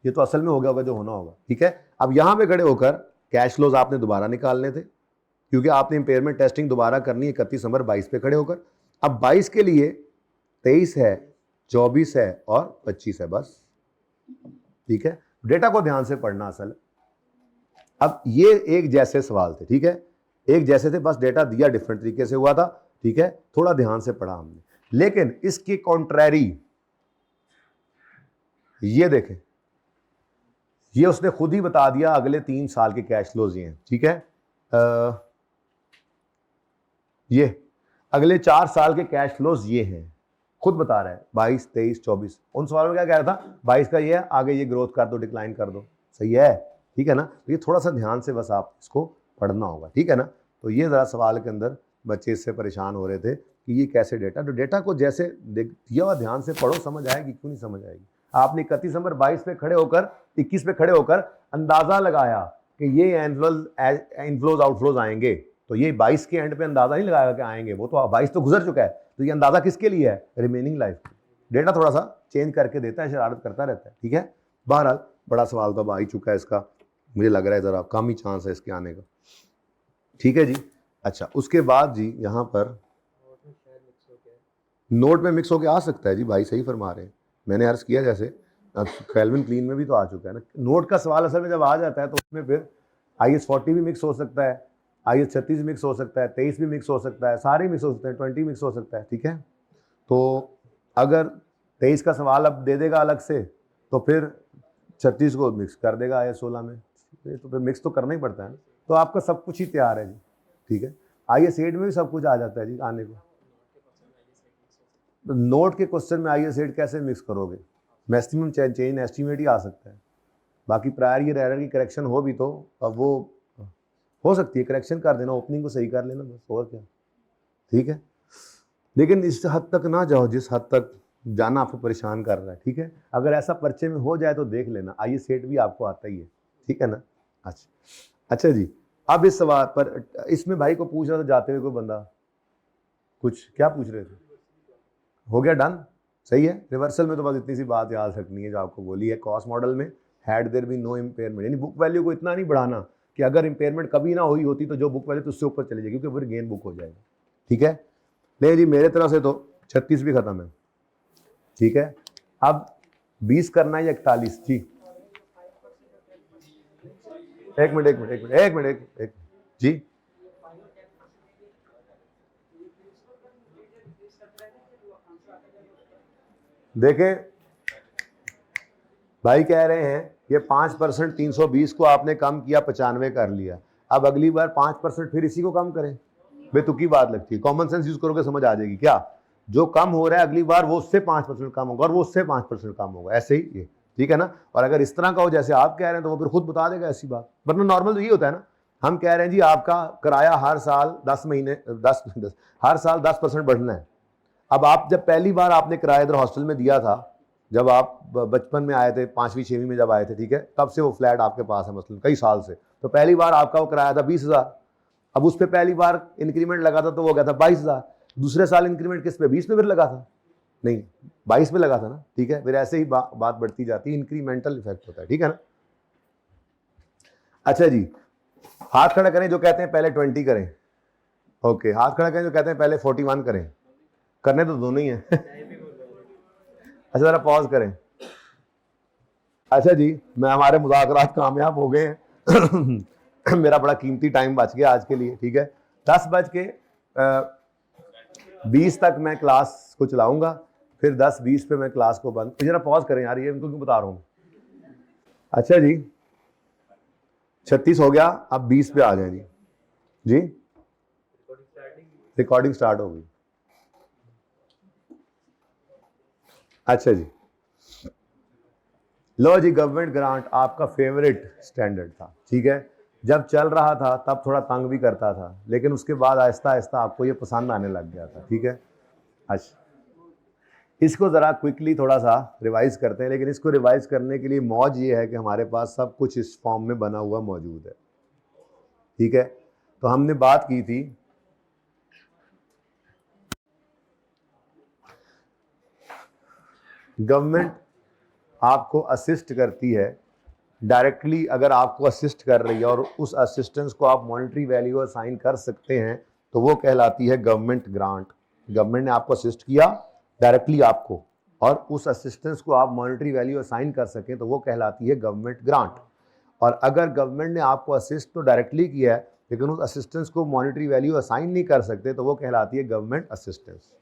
ये तो असल में हो गया होगा जो होना होगा। ठीक है, अब यहां पे खड़े होकर कैश फ्लोज आपने दोबारा निकालने थे, क्योंकि आपने इंपेयरमेंट टेस्टिंग दोबारा करनी है 31 दिसंबर 22 पे खड़े होकर। अब 22 के लिए 23 है, 24 है और 25 है, बस। ठीक है, डेटा को ध्यान से पढ़ना असल। अब ये एक जैसे सवाल थे, ठीक है, एक जैसे थे, बस डेटा दिया डिफरेंट तरीके से हुआ था। ठीक है, थोड़ा ध्यान से पढ़ा हमने, लेकिन इसके कॉन्ट्रैरी ये देखें, ये उसने खुद ही बता दिया अगले 3 साल के कैश फ्लोज ये हैं। ठीक है, ये अगले 4 साल के कैश फ्लोज ये हैं, खुद बता रहा है 22, 23, 24। उन सवालों में क्या कह रहा था, 22 का ये है, आगे ये ग्रोथ कर दो, डिक्लाइन कर दो, सही है। ठीक है ना, तो ये थोड़ा सा ध्यान से बस आप इसको पढ़ना होगा। ठीक है ना, तो ये ज़रा सवाल के अंदर बच्चे इससे परेशान हो रहे थे कि ये कैसे डेटा, तो डेटा को जैसे दिया हुआ ध्यान से पढ़ो, समझ आएगी, क्यों नहीं समझ आएगी। आपने 31 दिसंबर 22 पे खड़े होकर 21 पे खड़े होकर अंदाज़ा लगाया कि ये इनफ्लोज आउटफ्लोज आएंगे, तो ये 22 के एंड पे अंदाज़ा नहीं लगाया कि आएंगे, वो तो 22 तो गुजर चुका है, तो ये अंदाज़ा किसके लिए है, रिमेनिंग लाइफ। डेटा थोड़ा सा चेंज करके देता है, शरारत करता रहता है। ठीक है, बहरहाल बड़ा सवाल तो अब आ ही चुका है इसका, मुझे लग रहा है ज़रा कम ही चांस है इसके आने का। ठीक है जी, अच्छा, उसके बाद जी यहाँ पर नोट में मिक्स होके आ सकता है जी, भाई सही फरमा रहे हैं, मैंने अर्ज़ किया जैसे अब केल्विन क्लीन में भी तो आ चुका है ना। नोट का सवाल असल में जब आ जाता है तो उसमें फिर IS 40 भी मिक्स हो सकता है, IS 36 भी मिक्स हो सकता है, 23 भी मिक्स हो सकता है, सारे मिक्स हो सकते हैं, 20 मिक्स हो सकता है, ठीक है। तो अगर 23 का सवाल अब दे देगा अलग से तो फिर 36 को मिक्स कर देगा IS 16 में, तो फिर मिक्स तो करना ही पड़ता है ना। तो आपका सब कुछ ही तैयार है जी, ठीक है। IS 8 में भी सब कुछ आ जाता है जी आने को। तो नोट के क्वेश्चन में IS 8 कैसे मिक्स करोगे? मैक्सिमम चेंज एस्टीमेट ही आ सकता है, बाकी प्रायर ईयर एरर की करेक्शन हो भी तो अब वो हो सकती है, करेक्शन कर देना, ओपनिंग को सही कर लेना बस, और क्या, ठीक है। लेकिन इस हद तक ना जाओ जिस हद तक जाना आपको परेशान कर रहा है, ठीक है। अगर ऐसा पर्चे में हो जाए तो देख लेना, IS 8 भी आपको आता ही है, ठीक है ना। अच्छा जी, अब इस सवाल पर इसमें भाई को पूछ रहा था जाते हुए कोई बंदा, कुछ क्या पूछ रहे थे? हो गया डन, सही है। रिवर्सल में तो बस इतनी सी बात याद रखनी है जो आपको बोली है, कॉस्ट मॉडल में had there be no impairment, यानी बुक वैल्यू को इतना नहीं बढ़ाना कि अगर इम्पेयरमेंट कभी ना हुई होती तो जो बुक वैल्यू तो उससे ऊपर चली जाएगी, क्योंकि फिर गेन बुक हो जाएगा, ठीक है। नहीं जी, मेरे तरफ से तो 36 भी खत्म है, ठीक है। अब 20 करना है या 41 जी? एक मिनट जी। देखें भाई, कह रहे हैं ये 5% 320 को आपने कम किया, 95 कर लिया, अब अगली बार 5% फिर इसी को कम करें, बेतुकी बात लगती है। कॉमन सेंस यूज करोगे समझ आ जाएगी। क्या जो कम हो रहा है अगली बार वो उससे 5% कम होगा और वो उससे 5% कम होगा, ऐसे ही ये, ठीक है ना। और अगर इस तरह का हो जैसे आप कह रहे हैं तो वो फिर खुद बता देगा ऐसी बात, वरना नॉर्मल तो ये होता है ना। हम कह रहे हैं जी आपका किराया हर साल 10 महीने 10 हर साल 10% बढ़ना है। अब आप जब पहली बार आपने किराया इधर हॉस्टल में दिया था, जब आप बचपन में आए थे, 5वीं 6वीं में जब आए थे, ठीक है, तब से वो फ्लैट आपके पास है मसलन कई साल से, तो पहली बार आपका वो किराया था 20,000, अब उस पर पहली बार इंक्रीमेंट लगा था तो वो गया था 22,000, दूसरे साल इंक्रीमेंट किस पे 20 पे फिर लगा था, नहीं 22 पे लगा था ना, ठीक है। फिर ऐसे ही बात बढ़ती जाती है, इंक्रीमेंटल इफेक्ट होता है, ठीक है ना। अच्छा जी, हाथ खड़ा करें जो कहते हैं पहले 20 करें, ओके। हाथ खड़ा करें जो कहते हैं पहले 41 करें, करने तो दोनों ही है। अच्छा जरा पॉज करें। अच्छा जी, मैं हमारे मुज़ाकरात कामयाब हो गए हैं। मेरा बड़ा कीमती टाइम बच गया आज के लिए, ठीक है। 10:20 तक मैं क्लास को चलाऊंगा, फिर 10:20 पे मैं क्लास को बंद। जरा पॉज करें यार, ये उनको क्यों बता रहा हूँ। अच्छा जी, 36 हो गया, अब 20 पे आ जाए जी। जी रिकॉर्डिंग स्टार्ट हो गई। अच्छा जी, लो जी, गवर्नमेंट ग्रांट आपका फेवरेट स्टैंडर्ड था, ठीक है। जब चल रहा था तब थोड़ा तंग भी करता था, लेकिन उसके बाद आहिस्ता आहिस्ता आपको ये पसंद आने लग गया था, ठीक है। अच्छा, इसको ज़रा क्विकली थोड़ा सा रिवाइज करते हैं, लेकिन इसको रिवाइज करने के लिए मौज ये है कि हमारे पास सब कुछ इस फॉर्म में बना हुआ मौजूद है, ठीक है। तो हमने बात की थी गवर्नमेंट आपको असिस्ट करती है डायरेक्टली, अगर आपको असिस्ट कर रही है और उस असिस्टेंस को आप मॉनेटरी वैल्यू असाइन कर सकते हैं तो वो कहलाती है गवर्नमेंट ग्रांट। गवर्नमेंट ने आपको असिस्ट किया डायरेक्टली आपको, और उस असिस्टेंस को आप मॉनेटरी वैल्यू असाइन कर सकें तो वो कहलाती है गवर्नमेंट ग्रांट। और अगर गवर्नमेंट ने आपको असिस्ट तो डायरेक्टली किया है लेकिन उस असिस्टेंस को मॉनेटरी वैल्यू असाइन नहीं कर सकते तो वो कहलाती है गवर्नमेंट असिस्टेंस।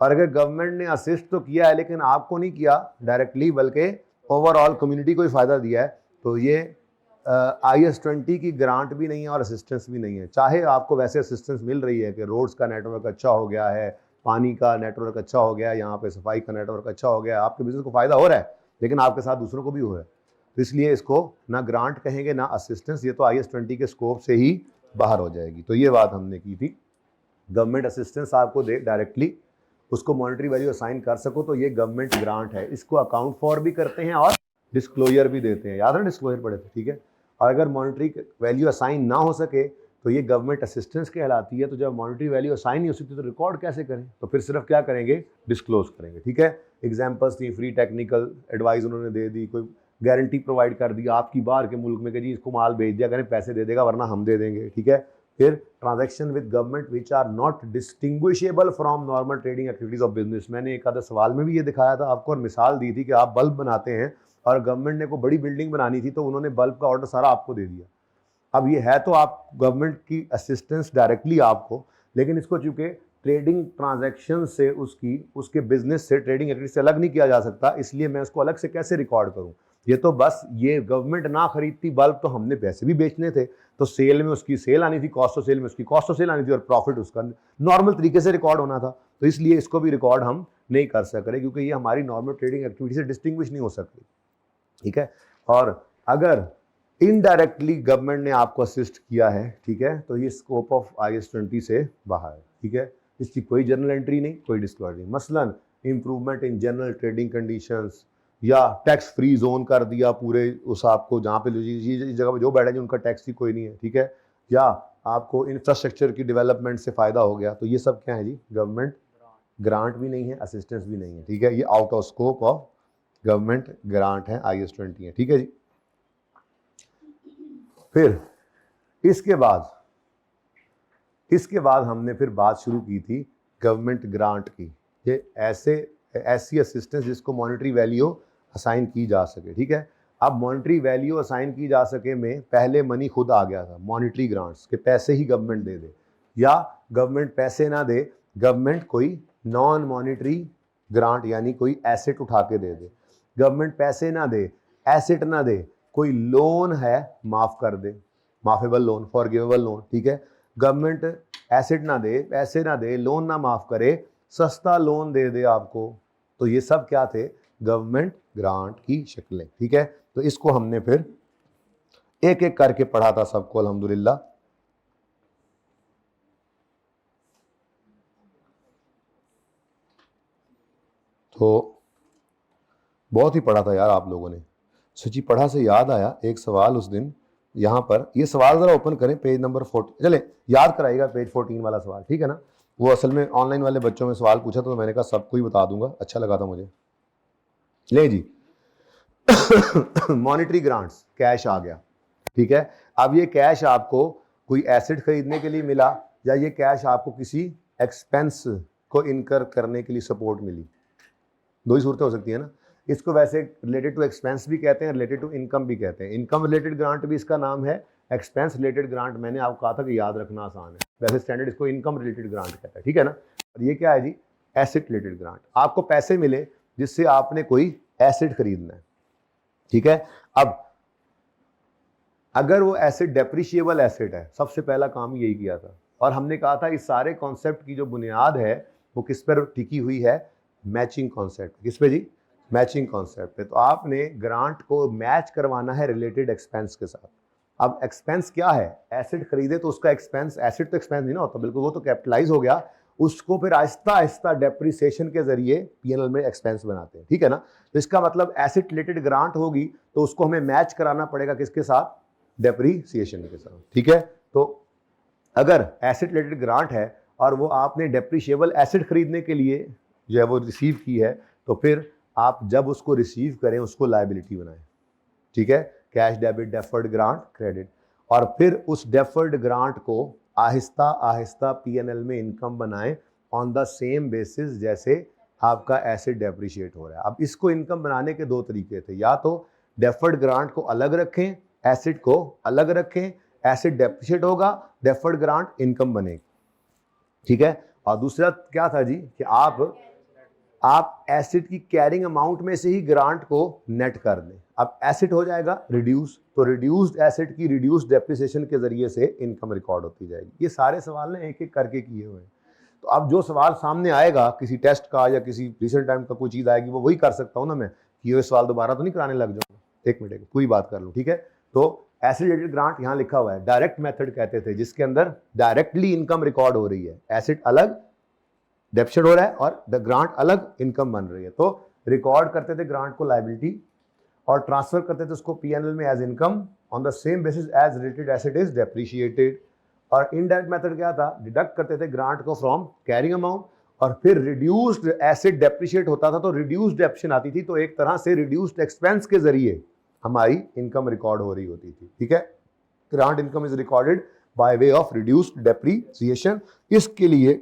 और अगर गवर्नमेंट ने असिस्ट तो किया है लेकिन आपको नहीं किया डायरेक्टली, बल्कि ओवरऑल कम्युनिटी को ही फ़ायदा दिया है, तो ये IS 20 की ग्रांट भी नहीं है और असिस्टेंस भी नहीं है। चाहे आपको वैसे असिस्टेंस मिल रही है कि रोड्स का नेटवर्क अच्छा हो गया है, पानी का नेटवर्क अच्छा हो गया है, यहाँ पे सफाई का नेटवर्क अच्छा हो गया है, आपके बिजनेस को फ़ायदा हो रहा है, लेकिन आपके साथ दूसरों को भी हो रहा है, तो इसलिए इसको ना ग्रांट कहेंगे ना असिस्टेंस, ये तो IS 20 के स्कोप से ही बाहर हो जाएगी। तो ये बात हमने की थी, गवर्नमेंट असिस्टेंस आपको दे डायरेक्टली, उसको मॉनेटरी वैल्यू असाइन कर सको तो ये गवर्नमेंट ग्रांट है। इसको अकाउंट फॉर भी करते हैं और डिस्क्लोजर भी देते हैं, याद है डिस्क्लोजर पढ़े थे, ठीक है। और अगर मॉनेटरी वैल्यू असाइन ना हो सके तो ये गवर्नमेंट असिस्टेंस कहलाती है। तो जब मॉनेटरी वैल्यू असाइन नहीं हो सकती तो रिकॉर्ड कैसे करें, तो फिर सिर्फ क्या करेंगे, डिस्क्लोज करेंगे, ठीक है। एग्जाम्पल्स थी, फ्री टेक्निकल एडवाइस उन्होंने दे दी, कोई गारंटी प्रोवाइड कर दी आपकी बाहर के मुल्क में कि जी इसको माल भेज दिया करें, पैसे दे देगा वरना हम दे देंगे, ठीक है। फिर transaction with government which are not distinguishable from normal trading activities of business. मैंने एक आधा सवाल में भी ये दिखाया था आपको और मिसाल दी थी कि आप बल्ब बनाते हैं और गवर्नमेंट ने कोई बड़ी बिल्डिंग बनानी थी तो उन्होंने बल्ब का ऑर्डर सारा आपको दे दिया। अब ये है तो आप गवर्नमेंट की असिस्टेंस डायरेक्टली आपको, लेकिन इसको चूंकि ट्रेडिंग ट्रांजैक्शन से उसके बिजनेस से, ट्रेडिंग एक्टिविटी से अलग नहीं किया जा सकता, इसलिए मैं उसको अलग से कैसे रिकॉर्ड करूं। ये तो बस ये गवर्नमेंट ना खरीदती बल्ब तो हमने पैसे भी बेचने थे, तो सेल में उसकी सेल आनी थी, कॉस्ट ऑफ सेल में उसकी कॉस्ट ऑफ सेल आनी थी और प्रॉफिट उसका नॉर्मल तरीके से रिकॉर्ड होना था। तो इसलिए इसको भी रिकॉर्ड हम नहीं कर सक रहे क्योंकि ये हमारी नॉर्मल ट्रेडिंग एक्टिविटी से डिस्टिंग्विश नहीं हो सकती, ठीक है। और अगर इनडायरेक्टली गवर्नमेंट ने आपको असिस्ट किया है, ठीक है, तो ये स्कोप ऑफ IAS 20 से बाहर है, ठीक है। इसकी कोई जर्नल एंट्री नहीं, कोई डिस्क्लोजर नहीं। मसलन improvement in general trading conditions, या टैक्स फ्री जोन कर दिया पूरे उस आपको जहाँ पे इस जगह पे जो बैठे हैं उनका टैक्स ही कोई नहीं है, ठीक है, या आपको इंफ्रास्ट्रक्चर की डेवलपमेंट से फ़ायदा हो गया, तो ये सब क्या है जी, गवर्नमेंट ग्रांट भी नहीं है, असिस्टेंस भी नहीं है, ठीक है। ये out of scope of government grant है, IAS 20 है, ठीक है जी। फिर इसके बाद हमने फिर बात शुरू की थी गवर्नमेंट ग्रांट की। ये ऐसी असिस्टेंस जिसको मॉनेटरी वैल्यू असाइन की जा सके, ठीक है। अब मॉनेटरी वैल्यू असाइन की जा सके में पहले मनी खुद आ गया था, मॉनेटरी ग्रांट्स के पैसे ही गवर्नमेंट दे दे, या गवर्नमेंट पैसे ना दे, गवर्नमेंट कोई नॉन मॉनेटरी ग्रांट यानी कोई एसेट उठा के दे दे। गवर्नमेंट पैसे ना दे, एसेट ना दे, कोई लोन है माफ़ कर दे, माफेबल लोन, फॉरगिवेबल लोन, ठीक है। गवर्नमेंट एसेट ना दे, पैसे ना दे, लोन ना माफ़ करे, सस्ता लोन दे दे आपको, तो ये सब क्या थे, गवर्नमेंट ग्रांट की शक्लें, ठीक है। तो इसको हमने फिर एक एक करके पढ़ा था सबको अल्हम्दुलिल्लाह। तो बहुत ही पढ़ा था यार आप लोगों ने, सच्ची पढ़ा से याद आया एक सवाल उस दिन यहाँ पर, ये सवाल ज़रा ओपन करें पेज नंबर 14, चले याद कराइएगा पेज 14 वाला सवाल, ठीक है ना। वो असल में ऑनलाइन वाले बच्चों में सवाल पूछा तो मैंने कहा सबको ही बता दूंगा, अच्छा लगा था मुझे। ले जी मॉनेटरी ग्रांट्स, कैश आ गया, ठीक है। अब ये कैश आपको कोई एसेट खरीदने के लिए मिला, या ये कैश आपको किसी एक्सपेंस को इनकर करने के लिए सपोर्ट मिली, दो ही सूरतें हो सकती है ना। इसको वैसे रिलेटेड टू एक्सपेंस भी कहते हैं, रिलेटेड टू इनकम भी कहते हैं। इनकम रिलेटेड ग्रांट भी इसका नाम है, एक्सपेंस रिलेटेड ग्रांट मैंने आपको कहा था कि याद रखना आसान है, वैसे स्टैंडर्ड इसको इनकम रिलेटेड ग्रांट कहता है, ठीक है ना। और ये क्या है जी, एसेट रिलेटेड ग्रांट, आपको पैसे मिले जिससे आपने कोई एसेट खरीदना है, ठीक है। अब अगर वो एसेट डेप्रिशिएबल एसेट है, सबसे पहला काम यही किया था, और हमने कहा था इस सारे कॉन्सेप्ट की जो बुनियाद है वो किस पर टिकी हुई है, मैचिंग कॉन्सेप्ट। किस पे जी, मैचिंग कॉन्सेप्ट पे। तो आपने ग्रांट को मैच करवाना है रिलेटेड एक्सपेंस के साथ। अब एक्सपेंस क्या है, एसेट खरीदे तो उसका एक्सपेंस, एसेट तो एक्सपेंस नहीं ना होता बिल्कुल, वो तो कैपिटलाइज हो गया, उसको फिर आहिस्ता आहिस्ता डेप्रिसिएशन के जरिए पीएनएल में एक्सपेंस बनाते हैं, ठीक है ना। तो इसका मतलब एसेट रिलेटेड ग्रांट होगी तो उसको हमें मैच कराना पड़ेगा किसके साथ, डेप्रिसिएशन के साथ, ठीक है। तो अगर एसेट रिलेटेड ग्रांट है और वो आपने डेप्रिशिएबल एसेट खरीदने के लिए जो है वो रिसीव की है, तो फिर आप जब उसको रिसीव करें उसको लायबिलिटी बनाएं, ठीक है। Cash debit, deferred grant, credit, और फिर उस डेफर्ड ग्रांट को आहिस्ता आहिस्ता पीएनएल में इनकम बनाएं ऑन द सेम बेसिस जैसे आपका एसेट डेप्रिशिएट हो रहा है। अब इसको इनकम बनाने के दो तरीके थे, या तो डेफर्ड ग्रांट को अलग रखें, एसेट को अलग रखें, एसेट डेप्रिशिएट होगा, डेफर्ड ग्रांट इनकम बनेगी, ठीक है। और दूसरा क्या था जी कि आप एसेट की कैरिंग अमाउंट में से ही ग्रांट को नेट कर दें। अब एसेट हो जाएगा रिड्यूस, तो रिड्यूस्ड एसेट की रिड्यूस्ड डेप्रिसिएशन के जरिए से इनकम रिकॉर्ड होती जाएगी। ये सारे सवाल ने एक एक करके किए हुए हैं। तो अब जो सवाल सामने आएगा किसी टेस्ट का या किसी रिसेंट टाइम का कोई चीज़ आएगी वो वही कर सकता हूँ ना मैं, कि ये सवाल दोबारा तो नहीं कराने लग जाऊँगा। एक मिनट पूरी बात कर लूँ, ठीक है। तो एसेट रिलेटेड ग्रांट यहाँ लिखा हुआ है, डायरेक्ट मेथड कहते थे, जिसके अंदर डायरेक्टली इनकम रिकॉर्ड हो रही है, एसेट अलग डेप्रिशिएट हो रहा है और द ग्रांट अलग इनकम बन रही है। तो रिकॉर्ड करते थे ग्रांट को लायबिलिटी और ट्रांसफर करते थे उसको पीएनएल में as income on the same basis as related asset is depreciated. और इनडायरेक्ट मेथड क्या था, डिडक्ट करते थे ग्रांट को फ्रॉम कैरिंग अमाउंट, और फिर रिड्यूस्ड एसेट डेप्रिशिएट होता था तो रिड्यूस्ड डेप्शन आती थी, तो एक तरह से रिड्यूस्ड एक्सपेंस के जरिए हमारी इनकम रिकॉर्ड हो रही होती थी, ठीक है। Grant income is recorded by way of reduced depreciation. इसके लिए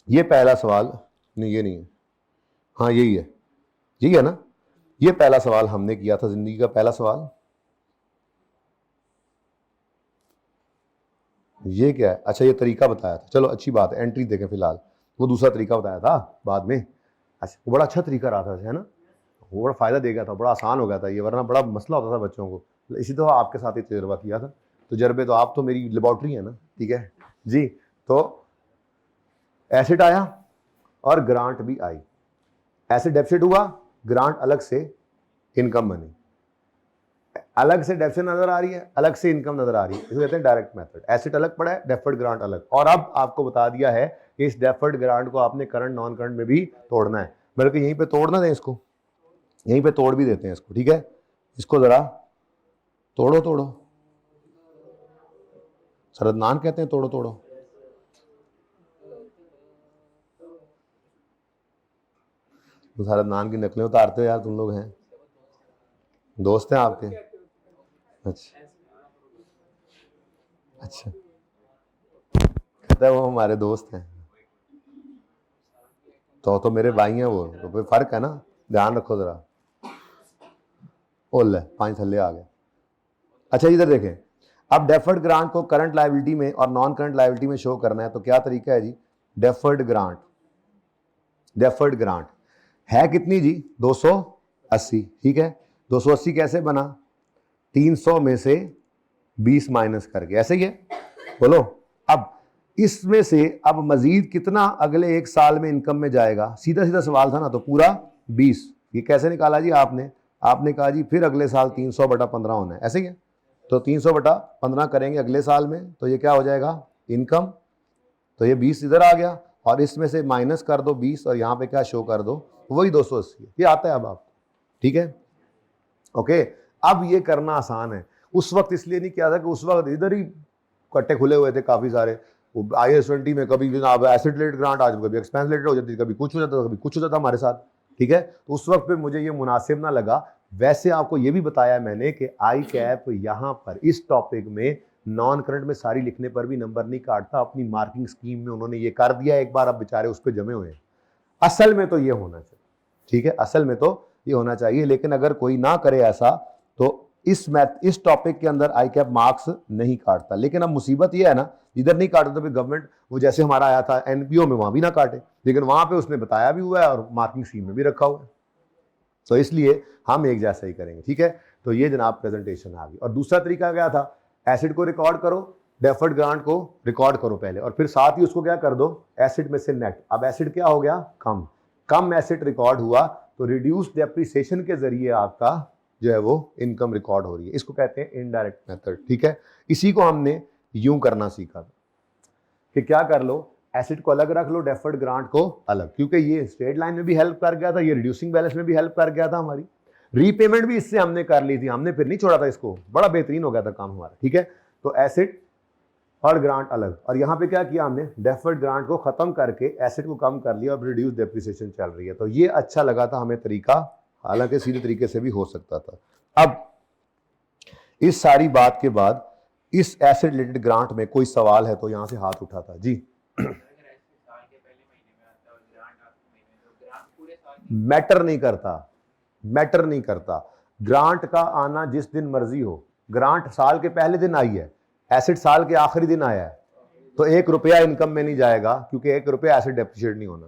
ये पहला सवाल नहीं, ये नहीं है, हाँ यही है ना, ये पहला सवाल हमने किया था, जिंदगी का पहला सवाल। ये क्या है? अच्छा, ये तरीका बताया था, चलो अच्छी बात है, एंट्री देखें फिलहाल। वो दूसरा तरीका बताया था बाद में। अच्छा, वो बड़ा अच्छा तरीका रहा था, है ना, वो बड़ा फायदा दे गया था, बड़ा आसान हो गया था ये, वरना बड़ा मसला होता था बच्चों को। इसी तो आपके साथ ही तजुर्बा किया था, तजर्बे तो आप तो मेरी लेबॉर्ट्री है ना, ठीक है जी। तो एसिड आया और ग्रांट भी आई, एसिड डेफिसिट हुआ, ग्रांट अलग से इनकम बनी, अलग से डेफिसिट नजर आ रही है, अलग से इनकम नजर आ रही है, इसको कहते हैं डायरेक्ट मेथड। एसिड अलग पड़ा है, डेफर्ड ग्रांट अलग। और अब आपको बता दिया है कि इस डेफर्ड ग्रांट को आपने करंट नॉन करंट में भी तोड़ना है, बल्कि यहीं पे तोड़ना दें इसको, यहीं पे तोड़ भी देते हैं इसको, ठीक है। इसको जरा तोड़ो तोड़ो, सरदनान कहते हैं तोड़ो तोड़ो। सरदनान की नकलें उतारते हो यार तुम लोग, हैं दोस्त हैं आपके? अच्छा अच्छा, कहता है वो हमारे दोस्त हैं, तो मेरे भाई हैं वो, तो कोई फर्क है ना, ध्यान रखो जरा। ओले 5 थल्ले आ गए। अच्छा इधर देखें, अब डेफर्ड ग्रांट को करंट लायबिलिटी में और नॉन करंट लायबिलिटी में शो करना है, तो क्या तरीका है जी? डेफर्ड ग्रांट, डेफर्ड ग्रांट है कितनी जी? 280, ठीक है। 280 कैसे बना? 300 में से 20 माइनस करके, ऐसे ही है, बोलो। अब इसमें से अब मजीद कितना अगले 1 साल में इनकम में जाएगा? सीधा सीधा सवाल था ना, तो पूरा 20। ये कैसे निकाला जी आपने? आपने कहा जी फिर अगले साल 300/15 होना है, ऐसे ही है। तो 300/15 करेंगे अगले साल में, तो ये क्या हो जाएगा? इनकम। तो ये 20 इधर आ गया, और इसमें से माइनस कर दो 20, और यहाँ पे क्या शो कर दो? वही 280 है, ये आता है अब आपको, ठीक है, ओके। अब ये करना आसान है, उस वक्त इसलिए नहीं किया था कि उस वक्त इधर ही कट्टे खुले हुए थे काफी सारे। IAS 20 में कभी जनाब एसिड रिलेटेड ग्रांट, आज कभी एक्सपेंस रिलेटेड हो जाती थी, कभी कुछ हो जाता था, कभी कुछ हो जाता हमारे साथ, ठीक है। तो उस वक्त पे मुझे ये मुनासिब ना लगा। वैसे आपको ये भी बताया मैंने कि आई कैप यहाँ पर इस टॉपिक में नॉन करंट में सारी लिखने पर भी नंबर नहीं काटता, अपनी मार्किंग स्कीम में उन्होंने ये कर दिया एक बार, अब बेचारे उस पर जमे हुए हैं। असल में तो ये होना चाहिए, ठीक है, असल में तो ये होना चाहिए। लेकिन अगर कोई ना करे ऐसा, तो इस टॉपिक के अंदर आई कैप मार्क्स नहीं काटता। लेकिन अब मुसीबत ये है ना, इधर नहीं काटता तो फिर गवर्नमेंट, वो जैसे हमारा आया था NPO में, वहां भी ना काटे, लेकिन वहां पे उसने बताया भी हुआ है और मार्किंग स्कीम में भी रखा हुआ है। तो इसलिए हम एक जैसा ही करेंगे, ठीक है। तो ये जनाब प्रेजेंटेशन आ गई। और दूसरा तरीका क्या था? एसिड को रिकॉर्ड करो, डेफर्ड ग्रांट को रिकॉर्ड करो पहले, और फिर साथ ही उसको क्या कर दो? एसिड में से नेट। अब एसिड क्या हो गया? कम एसिड रिकॉर्ड हुआ, तो रिड्यूस डेप्रिसिएशन के जरिए आपका जो है वो इनकम रिकॉर्ड हो रही है। इसको कहते हैं इनडायरेक्ट मेथड, ठीक है। इसी को हमने यूं करना सीखा था कि क्या कर लो, एसिड को अलग रख लो, डेफर्ड ग्रांट को अलग, क्योंकि ये स्ट्रेट लाइन में भी हेल्प कर गया था, ये रिड्यूसिंग बैलेंस में भी हेल्प कर गया था हमारी, रीपेमेंट भी इससे हमने कर ली थी, हमने फिर नहीं छोड़ा था इसको, बड़ा बेहतरीन हो गया था काम हमारा, ठीक है। तो एसिड और ग्रांट अलग, और यहाँ पे क्या किया हमने? डेफर्ड ग्रांट को खत्म करके एसिड को कम कर लिया, और रिड्यूस डेप्रिसिएशन चल रही है। तो ये अच्छा लगा था हमें तरीका, हालांकि सीधे तरीके से भी हो सकता था। अब इस सारी बात के बाद इस एसिड रिलेटेड ग्रांट में कोई सवाल है तो यहां से हाथ उठा था जी। मैटर नहीं करता, मैटर नहीं करता। ग्रांट का आना जिस दिन मर्जी हो, ग्रांट साल के पहले दिन आई है, एसिड साल के आखिरी दिन आया है, तो 1 रुपया इनकम में नहीं जाएगा, क्योंकि 1 रुपया एसिड डेप्रिशिएट नहीं होना।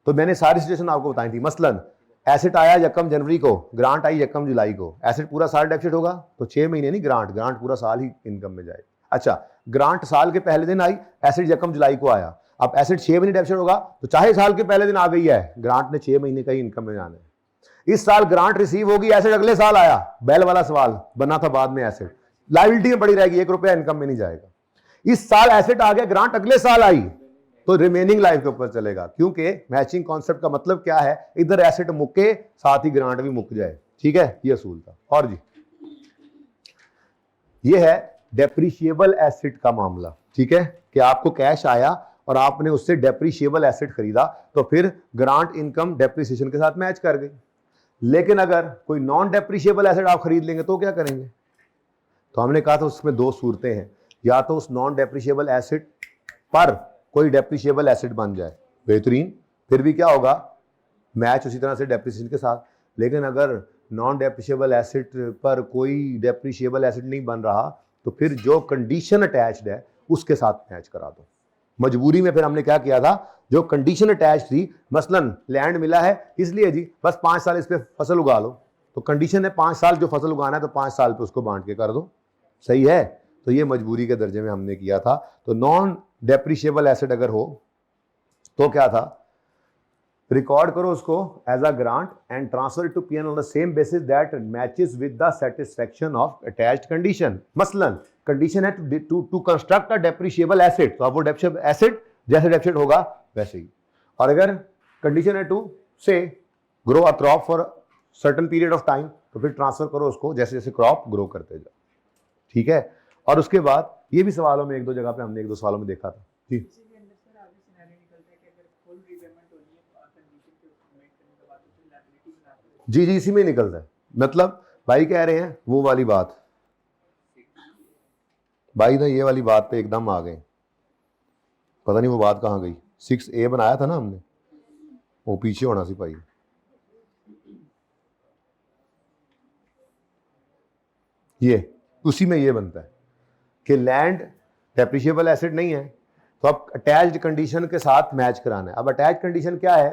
तो मैंने सारी सिचुएशन आपको बताई थी। मसलन एसिड आया 1 जनवरी को, ग्रांट आई 1 जुलाई को, एसिड पूरा साल डेप्रिशिएट होगा, तो 6 महीने नहीं, ग्रांट पूरा साल ही इनकम में जाएगा। अच्छा, ग्रांट साल के पहले दिन आई, एसिड 1 जुलाई को आया, अब एसिड 6 महीने डेप्रिशिएट होगा, तो चाहे साल के पहले दिन आ गई है, ग्रांट ने 6 महीने का ही इनकम में जाना है। इस साल ग्रांट रिसीव होगी, एसिड अगले साल आया, बैल वाला सवाल बना था बाद में, एसिड लायबिलिटी में पड़ी रहेगी, 1 रुपया इनकम में नहीं जाएगा। इस साल एसिड आ गया, ग्रांट अगले साल आई, तो रिमेनिंग लाइफ के ऊपर चलेगा, क्योंकि मैचिंग कॉन्सेप्ट का मतलब क्या है? इधर एसिड मुके साथ ही ग्रांट भी मुक जाए, ठीक है, ये असूल था। और जी ये है डेप्रिशिएबल एसिड का मामला, ठीक है, कि आपको कैश आया और आपने उससे डेप्रिशिएबल एसिड खरीदा, तो फिर ग्रांट इनकम डेप्रिसिएशन के साथ मैच कर गई। लेकिन अगर कोई नॉन डेप्रिशिएबल एसिड आप खरीद लेंगे तो क्या करेंगे? तो हमने कहा था उसमें 2 सूरतें हैं, या तो उस नॉन डेप्रिशिएबल एसिड पर कोई डेप्रिशिएबल एसिड बन जाए, बेहतरीन, फिर भी क्या होगा? मैच उसी तरह से डेप्रिसिएशन के साथ। लेकिन अगर नॉन डेप्रिशिएबल एसेट पर कोई डेप्रिशिएबल एसेट नहीं बन रहा तो फिर जो कंडीशन अटैच्ड है उसके साथ मैच करा दो। मजबूरी में फिर हमने क्या किया था, जो कंडीशन अटैच थी, मसलन लैंड मिला है इसलिए जी बस 5 साल इस पे फसल उगा लो, तो कंडीशन है 5 साल जो फसल उगाना है तो 5 साल पे उसको बांट के कर दो, सही है। तो ये मजबूरी के दर्जे में हमने किया था। तो नॉन डेप्रिशिएबल एसेट अगर हो तो क्या था, रिकॉर्ड करो उसको as a grant and transfer it to PNL on the same basis that matches with the satisfaction of attached condition. मसलन कंडीशन है to construct a depreciable asset, तो अब वो डेप्रिशिएबल एसेट जैसे डेप्रिशिएट होगा वैसे ही। और अगर कंडीशन है टू से grow a crop for certain period of time, तो फिर ट्रांसफर करो उसको जैसे जैसे क्रॉप ग्रो करते जाओ, ठीक है। और उसके बाद ये भी सवालों में एक दो जगह पे हमने एक दो सवालों में देखा था जी। जी जी इसी में निकलता है। मतलब भाई कह रहे हैं वो वाली बात, भाई ना ये वाली बात पे एकदम आ गए, पता नहीं वो बात कहाँ गई। 6A बनाया था ना हमने, वो पीछे होना सी भाई। ये उसी में ये बनता है कि लैंड डेप्रिशिएबल एसेट नहीं है तो अब अटैच्ड कंडीशन के साथ मैच कराना है। अब अटैच्ड कंडीशन क्या है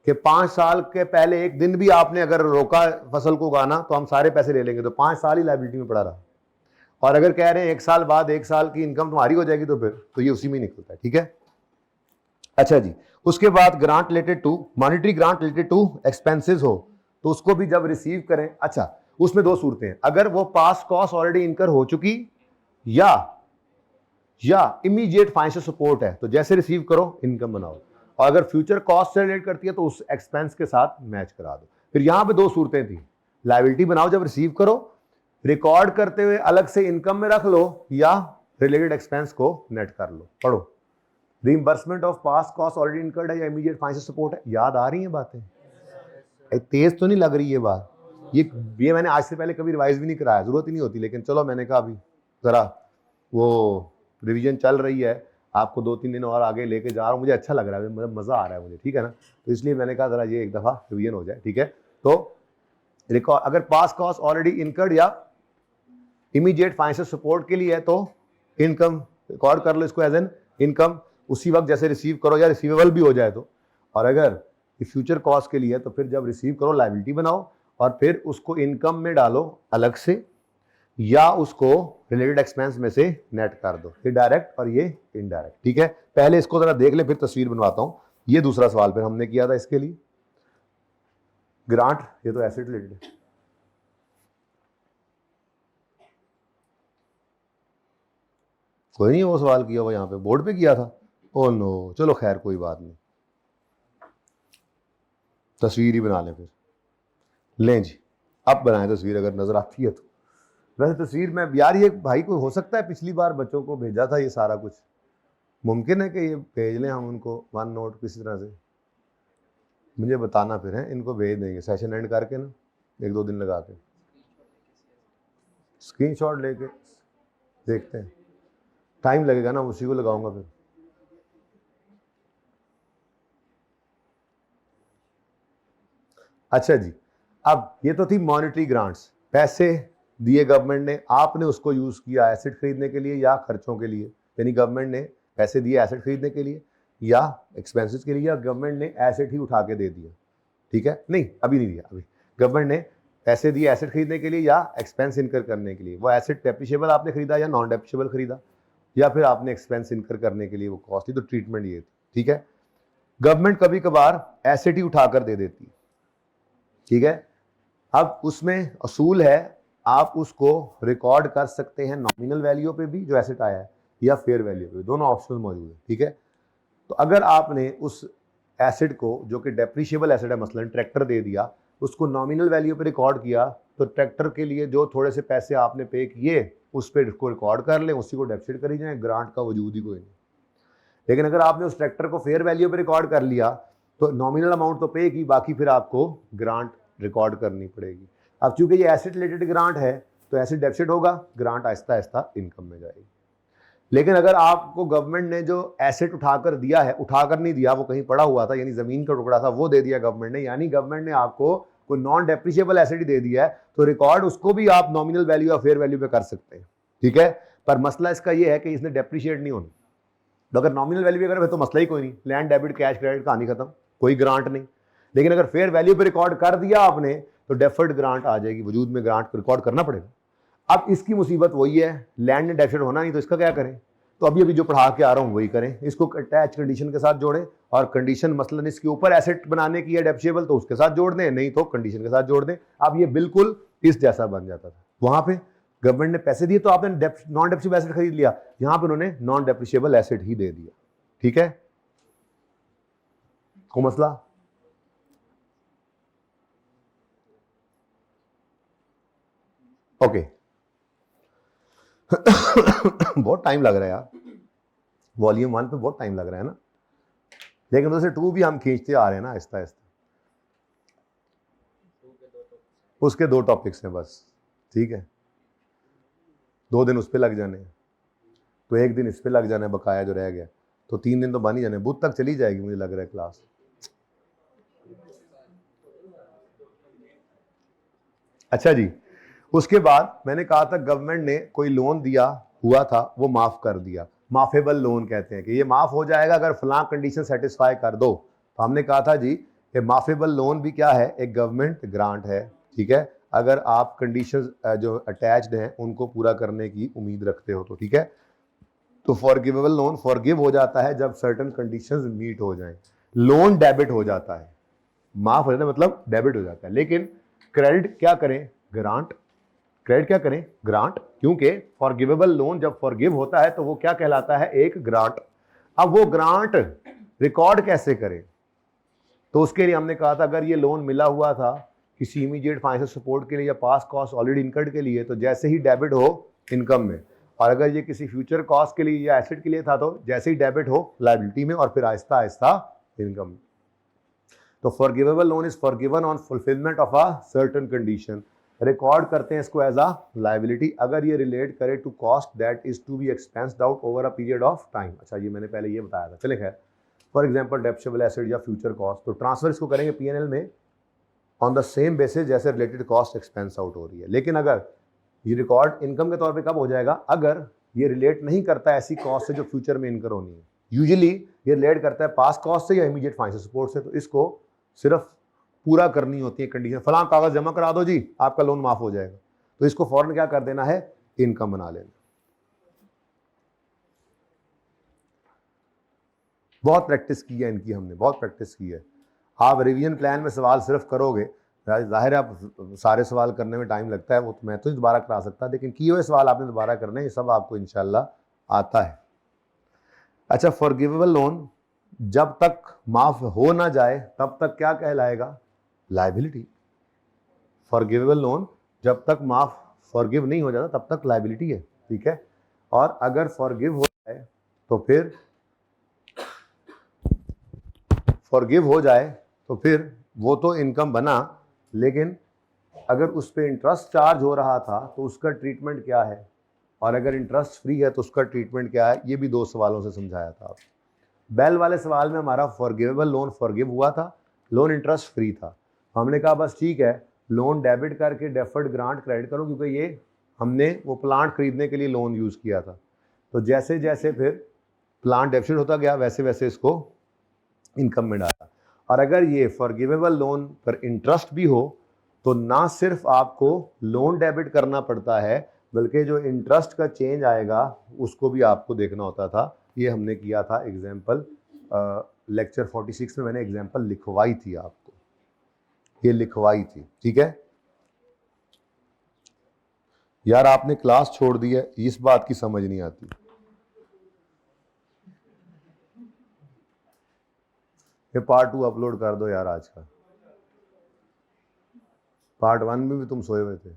कि 5 साल के पहले एक दिन भी आपने अगर रोका फसल को उगाना तो हम सारे पैसे ले लेंगे, तो 5 साल ही लायबिलिटी में पड़ा रहा। और अगर कह रहे हैं 1 साल बाद 1 साल की इनकम तुम्हारी हो जाएगी तो फिर तो ये उसी में निकलता है, ठीक है। अच्छा जी, उसके बाद grant related to monetary grant related to expenses हो तो उसको भी जब रिसीव करें, अच्छा उसमें दो सूरतें हैं, अगर वो पास कॉस्ट ऑलरेडी इनकर हो चुकी या इमीडिएट फाइनेंशियल सपोर्ट है तो जैसे रिसीव करो इनकम बनाओ, और अगर फ्यूचर कॉस्ट से रिलेट करती है तो उस एक्सपेंस के साथ मैच करा दो। फिर यहां पे दो सूरतें थी, लायबिलिटी बनाओ जब रिसीव करो, रिकॉर्ड करते हुए अलग से इनकम में रख लो या रिलेटेड एक्सपेंस को नेट कर लो। पढ़ो, reimbursement of past cost already incurred है या इमीडिएट फाइनेंशियल सपोर्ट है, याद आ रही है बातें, तेज तो नहीं लग रही ये बात। ये मैंने आज से पहले कभी रिवाइज भी नहीं कराया, जरूरत ही नहीं होती, लेकिन चलो मैंने कहा अभी जरा वो रिवीजन चल रही है, आपको 2-3 दिन और आगे लेके जा रहा हूँ, मुझे अच्छा लग रहा है, मतलब मजा आ रहा है मुझे, ठीक है ना। तो इसलिए मैंने कहा जरा ये एक दफा रिवीजन हो जाए, ठीक है। तो रिकॉर्ड अगर पास्ट कॉस्ट ऑलरेडी इनकर्ड या इमीडिएट फाइनेंशियल सपोर्ट के लिए है तो इनकम रिकॉर्ड कर लो इसको एज एन इनकम उसी वक्त जैसे रिसीव करो या रिसीवेबल भी हो जाए तो। और अगर फ्यूचर कॉस्ट के लिए है तो फिर जब रिसीव करो लायबिलिटी बनाओ और फिर उसको इनकम में डालो अलग से या उसको रिलेटेड एक्सपेंस में से नेट कर दो, ये डायरेक्ट और ये इनडायरेक्ट, ठीक है। पहले इसको जरा देख ले फिर तस्वीर बनवाता हूं। ये दूसरा सवाल फिर हमने किया था इसके लिए ग्रांट, ये तो एसेट रिलेटेड है। कोई नहीं वो सवाल किया हुआ यहाँ पे बोर्ड पे किया था, ओ नो चलो खैर कोई बात नहीं, तस्वीर ही बना लें फिर। लें जी अब बनाएं तस्वीर अगर नजर आती है तो। वैसे तस्वीर में यार ये भाई को हो सकता है पिछली बार बच्चों को भेजा था ये सारा कुछ, मुमकिन है कि ये भेज लें हम उनको वन नोट किसी तरह से, मुझे बताना फिर है, इनको भेज देंगे सेशन एंड करके ना 1-2 दिन लगा के, स्क्रीनशॉट लेके देखते हैं, टाइम लगेगा ना, उसी को लगाऊंगा फिर। अच्छा जी, अब ये तो थी मॉनेटरी ग्रांट्स, पैसे दिए गवर्नमेंट ने, आपने उसको यूज किया एसेट खरीदने के लिए या खर्चों के लिए, यानी गवर्नमेंट ने पैसे दिए एसेट खरीदने के लिए या एक्सपेंसेस के लिए, या गवर्नमेंट ने एसेट ही उठा के दे दिया, ठीक है। नहीं अभी नहीं दिया, अभी गवर्नमेंट ने पैसे दिए एसेट खरीदने के लिए या एक्सपेंस इनकर करने के लिए, वो एसेट डेप्रिशिएबल आपने खरीदा या नॉन डेप्रिशिएबल खरीदा या फिर आपने एक्सपेंस इनकर करने के लिए वो कॉस्ट थी, तो ट्रीटमेंट ये थी, ठीक है। गवर्नमेंट कभी कभार एसेट ही उठाकर दे देती, ठीक है। अब उसमें असूल है आप उसको रिकॉर्ड कर सकते हैं नॉमिनल वैल्यू पे भी जो एसेट आया है या फेयर वैल्यू पे, दोनों ऑप्शन मौजूद है, ठीक है। तो अगर आपने उस एसेट को जो कि डेप्रिशिएबल एसेट है, मसलन ट्रैक्टर दे दिया, उसको नॉमिनल वैल्यू पे रिकॉर्ड किया, तो ट्रैक्टर के लिए जो थोड़े से पैसे आपने पे किए उस पर इसको रिकॉर्ड कर लें, उसी को डेप्सिट करी जाए, ग्रांट का वजूद ही कोई नहीं। लेकिन अगर आपने उस ट्रैक्टर को फेयर वैल्यू पे रिकॉर्ड कर लिया तो नॉमिनल अमाउंट तो पे की, बाकी फिर आपको ग्रांट रिकॉर्ड करनी पड़ेगी। अब चूंकि ये एसेट रिलेटेड ग्रांट है तो एसेट डेफिसिट होगा, ग्रांट आहिस्ता आहिस्ता इनकम में जाएगी। लेकिन अगर आपको गवर्नमेंट ने जो एसेट उठाकर दिया है, उठाकर नहीं दिया, वो कहीं पड़ा हुआ था, यानी जमीन का टुकड़ा था, वो दे दिया गवर्नमेंट ने, यानी गवर्नमेंट ने आपको कोई नॉन डेप्रिशिएबल एसेट ही दे दिया है तो रिकॉर्ड उसको भी आप नॉमिनल वैल्यू या फेयर वैल्यू पे कर सकते हैं, ठीक है। पर मसला इसका ये है कि इसने डेप्रिशिएट नहीं होना। तो अगर नॉमिनल वैल्यू पे करें तो मसला ही कोई नहीं, लैंड डेबिट कैश क्रेडिट कहानी खत्म, कोई ग्रांट नहीं। लेकिन अगर फेयर वैल्यू पे रिकॉर्ड कर दिया आपने तो डेफर्ड ग्रांट आ जाएगी, वजूद में ग्रांट रिकॉर्ड करना पड़ेगा। अब इसकी मुसीबत वही है, लैंड ने डेफिसिट होना नहीं तो इसका क्या करें? तो अभी जो पढ़ा के आ रहा हूँ वही करें, इसको अटैच कंडीशन के साथ जोड़ें और कंडीशन मसलन इसके ऊपर एसेट बनाने की है डेप्रिशिएबल तो उसके साथ जोड़ दें, नहीं तो कंडीशन के साथ जोड़ दें। अब ये बिल्कुल इस जैसा बन जाता था। वहां पे गवर्नमेंट ने पैसे दिए तो आपने नॉन डेप्रिशिएबल एसेट खरीद लिया, यहां पर उन्होंने नॉन डेप्रिशिएबल एसेट ही दे दिया, ठीक है। को मसला ओके। बहुत टाइम लग रहा है यार, वॉल्यूम 1 पे बहुत टाइम लग रहा है ना, लेकिन उधर से 2 भी हम खींचते आ रहे हैं ना आहिस्ता आहिस्ता। उसके 2 टॉपिक्स हैं बस, ठीक है। 2 दिन उस पर लग जाने हैं, तो 1 दिन इस पे लग जाना है बकाया जो रह गया, तो 3 दिन तो बन ही जाने, बुध तक चली जाएगी मुझे लग रहा है क्लास। अच्छा जी, उसके बाद मैंने कहा था गवर्नमेंट ने कोई लोन दिया हुआ था वो माफ कर दिया, माफेबल लोन कहते हैं कि ये माफ हो जाएगा अगर फलां कंडीशन सेटिस्फाई कर दो। तो हमने कहा था जी कि माफेबल लोन भी क्या है, एक गवर्नमेंट ग्रांट है, ठीक है, अगर आप कंडीशंस जो अटैच्ड हैं उनको पूरा करने की उम्मीद रखते हो तो, ठीक है। तो फॉरगिवेबल लोन फॉरगिव हो जाता है जब सर्टेन कंडीशंस मीट हो जाएं। लोन डेबिट हो जाता है, माफ हो जाता है मतलब डेबिट हो जाता है, लेकिन क्रेडिट क्या करें, ग्रांट। क्रेडिट क्या करें, ग्रांट, क्योंकि फॉरगिवेबल लोन जब फॉरगिव होता है तो वो क्या कहलाता है, एक ग्रांट। अब वो ग्रांट रिकॉर्ड कैसे करें, तो उसके लिए हमने कहा था अगर ये लोन मिला हुआ था किसी इमीडिएट फाइनेंशियल सपोर्ट के लिए या पास कॉस्ट ऑलरेडी इनकर्ड के लिए तो जैसे ही डेबिट हो इनकम में, और अगर ये किसी फ्यूचर कॉस्ट के लिए या एसेट के लिए था तो जैसे ही डेबिट हो लायबिलिटी में और फिर आहिस्ता आहिस्ता इनकम में। तो forgivable loan is forgiven on fulfilment of a certain condition, record करते हैं इसको एज अ लायबिलिटी अगर ये रिलेट करे to cost that is to be expensed out over a period of time. अच्छा ये मैंने पहले ये बताया था, चले खैर। फॉर एग्जांपल डेप्रिशिएबल एसेट या फ्यूचर कॉस्ट, तो ट्रांसफर इसको करेंगे पीएनएल में ऑन द सेम बेसिस जैसे रिलेटेड कॉस्ट एक्सपेंस आउट हो रही है। लेकिन अगर ये रिकॉर्ड इनकम के तौर पे कब हो जाएगा, अगर ये रिलेट नहीं करता ऐसी कॉस्ट से जो फ्यूचर में इनकर होनी है। यूजुअली ये रिलेट करता है पास कॉस्ट से या इमीडिएट फाइनेंशियल सपोर्ट से, तो इसको सिर्फ पूरा करनी होती है कंडीशन, फलां कागज जमा करा दो जी आपका लोन माफ हो जाएगा, तो इसको फौरन क्या कर देना है, इनकम बना लेना। बहुत प्रैक्टिस की है इनकी हमने, बहुत प्रैक्टिस की है। आप रिवीजन प्लान में सवाल सिर्फ करोगे, जाहिर है आप सारे सवाल करने में टाइम लगता है, वो तो मैं तो दोबारा करा सकता, लेकिन किए हुए सवाल आपने दोबारा करने, ये सब आपको इंशाल्लाह आता है। अच्छा, फॉरगिवेबल लोन जब तक माफ हो ना जाए तब तक क्या कहलाएगा, लायबिलिटी। फॉरगिवेबल लोन जब तक माफ फॉरगिव नहीं हो जाता तब तक लायबिलिटी है, ठीक है। और अगर फॉरगिव हो जाए तो फिर फॉरगिव हो जाए तो फिर वो तो इनकम बना, लेकिन अगर उस पर इंटरेस्ट चार्ज हो रहा था तो उसका ट्रीटमेंट क्या है, और अगर इंटरेस्ट फ्री है तो उसका ट्रीटमेंट क्या है, ये भी 2 सवालों से समझाया था आप। बेल वाले सवाल में हमारा फॉरगिवेबल लोन फॉरगिव हुआ था, लोन इंटरेस्ट फ्री था, हमने कहा बस ठीक है लोन डेबिट करके डेफर्ड ग्रांट क्रेडिट करो, क्योंकि ये हमने वो प्लांट खरीदने के लिए लोन यूज़ किया था। तो जैसे जैसे फिर प्लांट डेफिसिट होता गया वैसे वैसे इसको इनकम में डाला। और अगर ये फॉरगिवेबल लोन पर इंटरेस्ट भी हो तो ना सिर्फ आपको लोन डेबिट करना पड़ता है, बल्कि जो इंटरेस्ट का चेंज आएगा उसको भी आपको देखना होता था। ये हमने किया था एग्जाम्पल, लेक्चर 46 में मैंने एग्जाम्पल लिखवाई थी आपको, ये लिखवाई थी, ठीक है यार। आपने क्लास छोड़ दी है, इस बात की समझ नहीं आती। ये पार्ट 2 अपलोड कर दो यार आज का, पार्ट 1 में भी तुम सोए हुए थे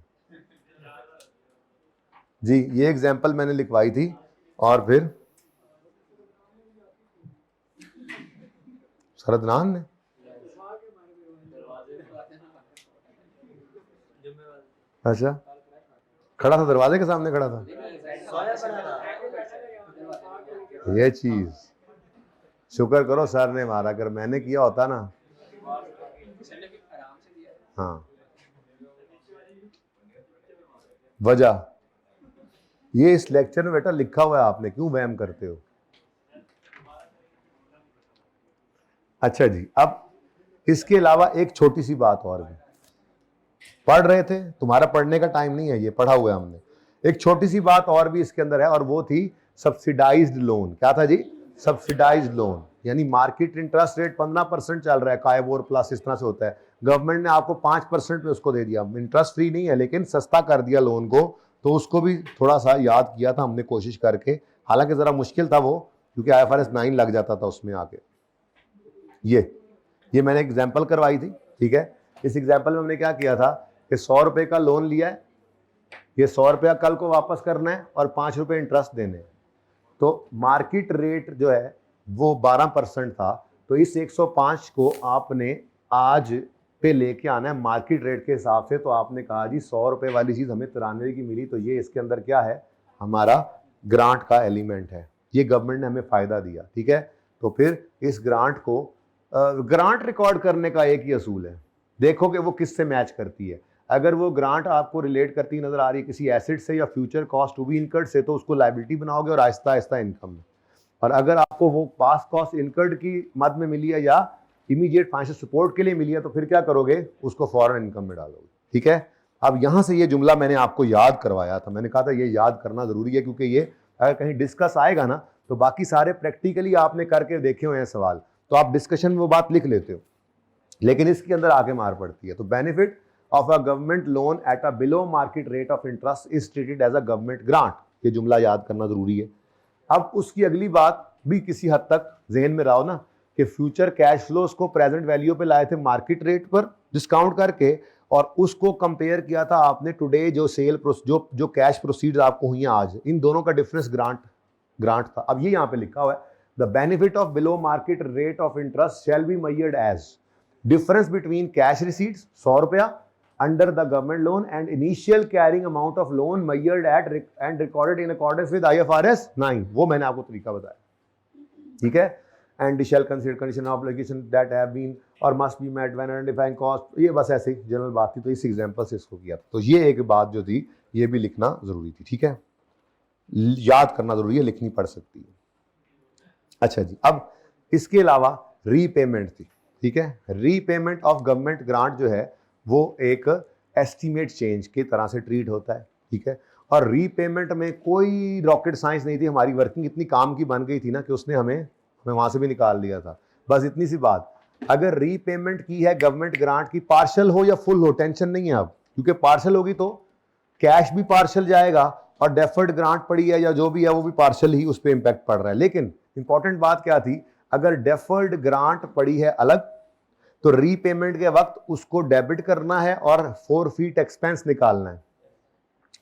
जी। ये एग्जाम्पल मैंने लिखवाई थी और फिर सरदनान ने, अच्छा खड़ा था दरवाजे के सामने खड़ा था, ये चीज शुक्र करो सर ने मारा, अगर मैंने किया होता ना, हाँ, वजह ये इस लेक्चर में बेटा लिखा हुआ है, आपने क्यों वहम करते हो? अच्छा जी, अब इसके अलावा एक छोटी सी बात और भी, पढ़ रहे थे, तुम्हारा पढ़ने का टाइम नहीं है, ये पढ़ा हुआ है हमने। एक छोटी सी बात और भी इसके अंदर है, और वो थी सब्सिडाइज्ड लोन। क्या था जी? सब्सिडाइज्ड लोन, यानी मार्केट इंटरेस्ट रेट 15% चल रहा है, कायबोर प्लस इस तरह से होता है, गवर्नमेंट ने आपको 5% पे उसको दे दिया, इंटरेस्ट फ्री नहीं है लेकिन सस्ता कर दिया लोन को, तो उसको भी थोड़ा सा याद किया था हमने कोशिश करके, हालांकि जरा मुश्किल था वो, क्योंकि IFRS 9 लग जाता था उसमें आके। ये मैंने एग्जाम्पल करवाई थी, ठीक है। इस एग्जाम्पल में हमने क्या किया था कि 100 रुपए का लोन लिया है, ये 100 रुपया कल को वापस करना है और 5 रुपए इंटरेस्ट देने हैं। तो मार्केट रेट जो है वो 12% था, तो इस 105 को आपने आज पे लेके आना है मार्केट रेट के हिसाब से। तो आपने कहा जी 100 रुपए वाली चीज हमें 93 की मिली, तो ये इसके अंदर क्या है, हमारा ग्रांट का एलिमेंट है, ये गवर्नमेंट ने हमें फायदा दिया, ठीक है। तो फिर इस ग्रांट को ग्रांट रिकॉर्ड करने का एक ही असूल है, देखो कि वो किससे मैच करती है। अगर वो ग्रांट आपको रिलेट करती नजर आ रही है किसी एसेट से या future cost to be incurred से, तो उसको लायबिलिटी बनाओगे और आहिस्ता आहिस्ता इनकम में। और अगर आपको वो पास कॉस्ट इनकर्ड की मद में मिली है या इमीडिएट फाइनेंशियल सपोर्ट के लिए मिली है, तो फिर क्या करोगे, उसको फॉरेन इनकम में डालोगे, ठीक है। अब यहां से ये जुमला मैंने आपको याद करवाया था, मैंने कहा था ये याद करना जरूरी है, क्योंकि ये अगर कहीं डिस्कस आएगा ना, तो बाकी सारे प्रैक्टिकली आपने करके देखे हुए हैं सवाल, तो आप डिस्कशन में वो बात लिख लेते हो, लेकिन इसके अंदर आके मार पड़ती है। तो benefit of a government loan at a below market rate of interest is treated as a government grant, ये जुमला याद करना जरूरी है। अब उसकी अगली बात भी किसी हद तक जहन में रहो ना, कि फ्यूचर कैश फ्लोस को प्रेजेंट वैल्यू पे लाए थे मार्केट रेट पर डिस्काउंट करके, और उसको कंपेयर किया था आपने टुडे जो सेल जो कैश प्रोसीड्स आपको हुई आज, इन दोनों का डिफरेंस ग्रांट था। अब ये यहां पे लिखा हुआ है, the benefit of below market rate of interest shall be measured as difference between cash receipts 100 रुपया under the government loan and initial carrying amount of loan measured at and recorded in accordance with IFRS 9। वो मैंने आपको तरीका बताया, ठीक है। And shall consider condition of obligation that have been or must be met when identifying cost, ये बस ऐसे जनरल बात थी, तो इस एग्जांपल से इसको किया था। तो ये एक बात जो थी ये भी लिखना जरूरी थी, ठीक है, याद करना जरूरी है, लिखनी पड़ सकती है। अच्छा जी, अब इसके अलावा रीपेमेंट थी, ठीक है। रीपेमेंट ऑफ गवर्नमेंट ग्रांट जो है वो एक एस्टीमेट चेंज की तरह से ट्रीट होता है, ठीक है। और रीपेमेंट में कोई रॉकेट साइंस नहीं थी, हमारी वर्किंग इतनी काम की बन गई थी ना कि उसने हमें वहां से भी निकाल दिया था। बस इतनी सी बात, अगर रीपेमेंट की है गवर्नमेंट ग्रांट की, पार्शल हो या फुल हो, टेंशन नहीं है अब, क्योंकि पार्शल होगी तो कैश भी पार्शल जाएगा और डेफर्ड ग्रांट पड़ी है या जो भी है वो भी पार्शल ही उस पर इंपैक्ट पड़ रहा है। लेकिन इंपॉर्टेंट बात क्या थी, अगर डेफर्ड ग्रांट पड़ी है अलग, तो रीपेमेंट के वक्त उसको डेबिट करना है और फोरफीट एक्सपेंस निकालना है।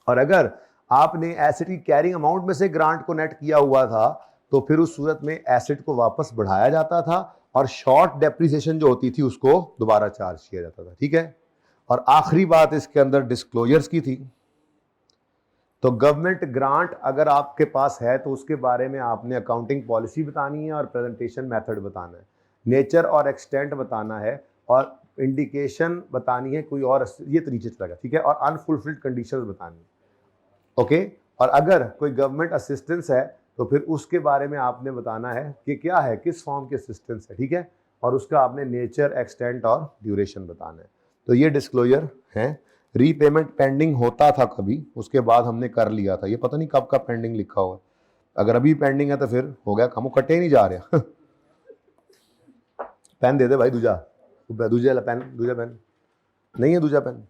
और अगर आपने एसेट की कैरिंग अमाउंट में से ग्रांट को नेट किया हुआ था, तो फिर उस सूरत में एसेट को वापस बढ़ाया जाता था और शॉर्ट डेप्रिसिएशन जो होती थी उसको दोबारा चार्ज किया जाता था, ठीक है। और आखिरी बात इसके अंदर डिस्क्लोजर्स की थी। तो गवर्नमेंट ग्रांट अगर आपके पास है तो उसके बारे में आपने अकाउंटिंग पॉलिसी बतानी है और प्रेजेंटेशन मेथड बताना है, नेचर और एक्सटेंट बताना है और इंडिकेशन बतानी है, कोई और ये तरीके चलेगा, ठीक है। और अनफुलफिल्ड कंडीशंस बतानी है, ओके। और अगर कोई गवर्नमेंट असिस्टेंस है तो फिर उसके बारे में आपने बताना है कि क्या है, किस फॉर्म की असिस्टेंस है, ठीक है। और उसका आपने नेचर, एक्सटेंट और ड्यूरेशन बताना है। तो ये डिस्क्लोजर है। रीपेमेंट पेंडिंग होता था कभी, उसके बाद हमने कर लिया था, ये पता नहीं कब का पेंडिंग लिखा हुआ, अगर अभी पेंडिंग है तो फिर हो गया काम, कटे ही नहीं जा रहा। पेन दे दे भाई, दूजा पेन नहीं है, दूजा पेन।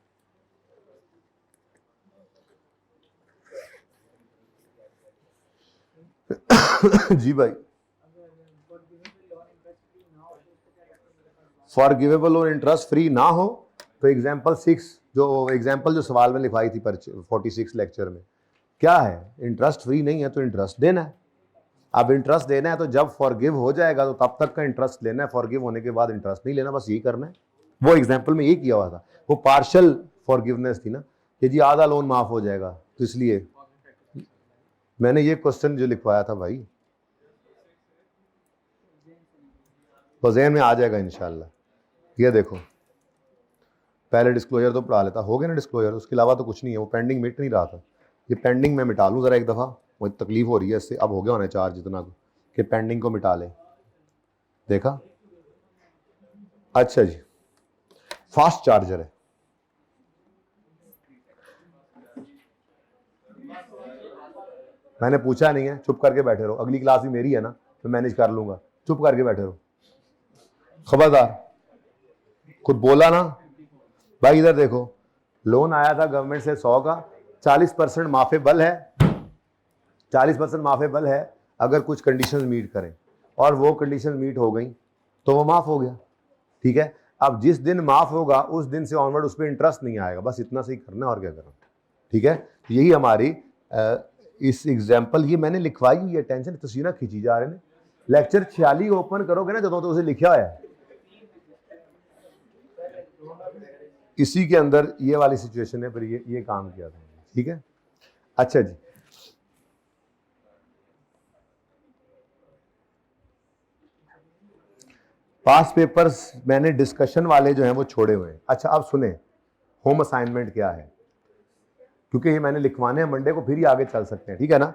जी भाई, फॉरगिवेबल लोन इंटरेस्ट फ्री ना हो तो एग्जाम्पल 6 जो सवाल में लिखवाई थी 46 लेक्चर में, क्या है, इंटरेस्ट फ्री नहीं है तो इंटरेस्ट देना है। अब इंटरेस्ट देना है तो जब फॉरगिव हो जाएगा तो तब तक का इंटरेस्ट लेना है, फॉरगिव होने के बाद इंटरेस्ट नहीं लेना, बस यही करना है। वो एग्जाम्पल में ये किया हुआ था, वो पार्शियल फॉरगिवनेस थी ना, कि जी आधा लोन माफ हो जाएगा, तो इसलिए मैंने ये क्वेश्चन जो लिखवाया था भाई, तो ज़हन में आ जाएगा इंशाल्लाह। ये देखो, पहले डिस्क्लोजर तो पढ़ा लेता, हो गया ना डिस्क्लोजर, उसके अलावा तो कुछ नहीं है, वो पेंडिंग मिट नहीं रहा था। ये पेंडिंग मैं मिटा लूँ ज़रा एक दफ़ा, मुझे तकलीफ हो रही है इससे, अब हो गया होना चार्ज इतना कि पेंडिंग को मिटा ले। देखा, अच्छा जी, फास्ट चार्जर है। मैंने पूछा नहीं है, चुप करके बैठे रहो, अगली क्लास भी मेरी है ना, तो मैनेज कर लूंगा, चुप करके बैठे रहो, खबरदार, खुद बोला ना भाई। इधर देखो, लोन आया था गवर्नमेंट से 100 का, 40% माफेबल है, 40% माफेबल है अगर कुछ कंडीशंस मीट करें, और वो कंडीशन मीट हो गई तो वो माफ हो गया, ठीक है। अब जिस दिन माफ होगा उस दिन से ऑनवर्ड उस पर इंटरेस्ट नहीं आएगा, बस इतना सही करना है और क्या करना, ठीक है। यही हमारी इस एग्जाम्पल, ये मैंने लिखवाई हुई है, टेंशन तस्वीरें खींची जा रहे हैं। लेक्चर 46 ओपन करोगे ना जो तो उसे लिखा है, इसी के अंदर ये वाली सिचुएशन है, फिर ये काम किया था, ठीक है। अच्छा जी, पास पेपर्स मैंने डिस्कशन वाले जो हैं वो छोड़े हुए हैं। अच्छा अब सुने, होम असाइनमेंट क्या है, क्योंकि ये मैंने लिखवाने हैं मंडे को, फिर ही आगे चल सकते हैं, ठीक है ना।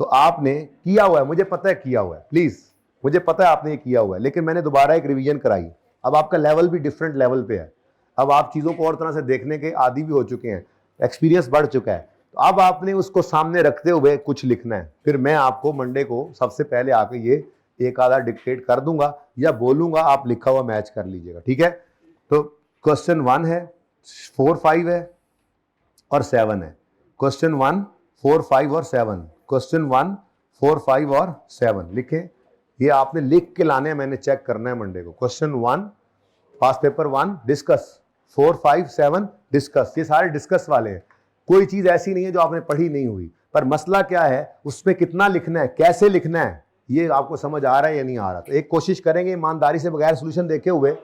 तो आपने किया हुआ है, मुझे पता है किया हुआ है, प्लीज मुझे पता है आपने ये किया हुआ है, लेकिन मैंने दोबारा एक रिवीजन कराई। अब आपका लेवल भी डिफरेंट लेवल पे है, अब आप चीज़ों को और तरह से देखने के आदी भी हो चुके हैं, एक्सपीरियंस बढ़ चुका है, तो अब आपने उसको सामने रखते हुए कुछ लिखना है। फिर मैं आपको मंडे को सबसे पहले आके ये एक आधा डिक्टेट कर दूंगा या बोलूंगा, आप लिखा हुआ मैच कर लीजिएगा, ठीक है। तो क्वेश्चन 1 है, 4, 5 है और 7 है। क्वेश्चन 1, 4, 5 और 7, क्वेश्चन 1, 4, 5 और 7 लिखें। ये आपने लिख के लाने हैं, मैंने चेक करना है मंडे को। क्वेश्चन 1 पास पेपर 1 डिस्कस, 4, 5, 7 डिस्कस, ये सारे डिस्कस वाले हैं। कोई चीज ऐसी नहीं है जो आपने पढ़ी नहीं हुई, पर मसला क्या है उसमें कितना लिखना है, कैसे लिखना है, ये आपको समझ आ रहा है या नहीं आ रहा। तो एक कोशिश करेंगे ईमानदारी से बगैर सोल्यूशन देखे हुए,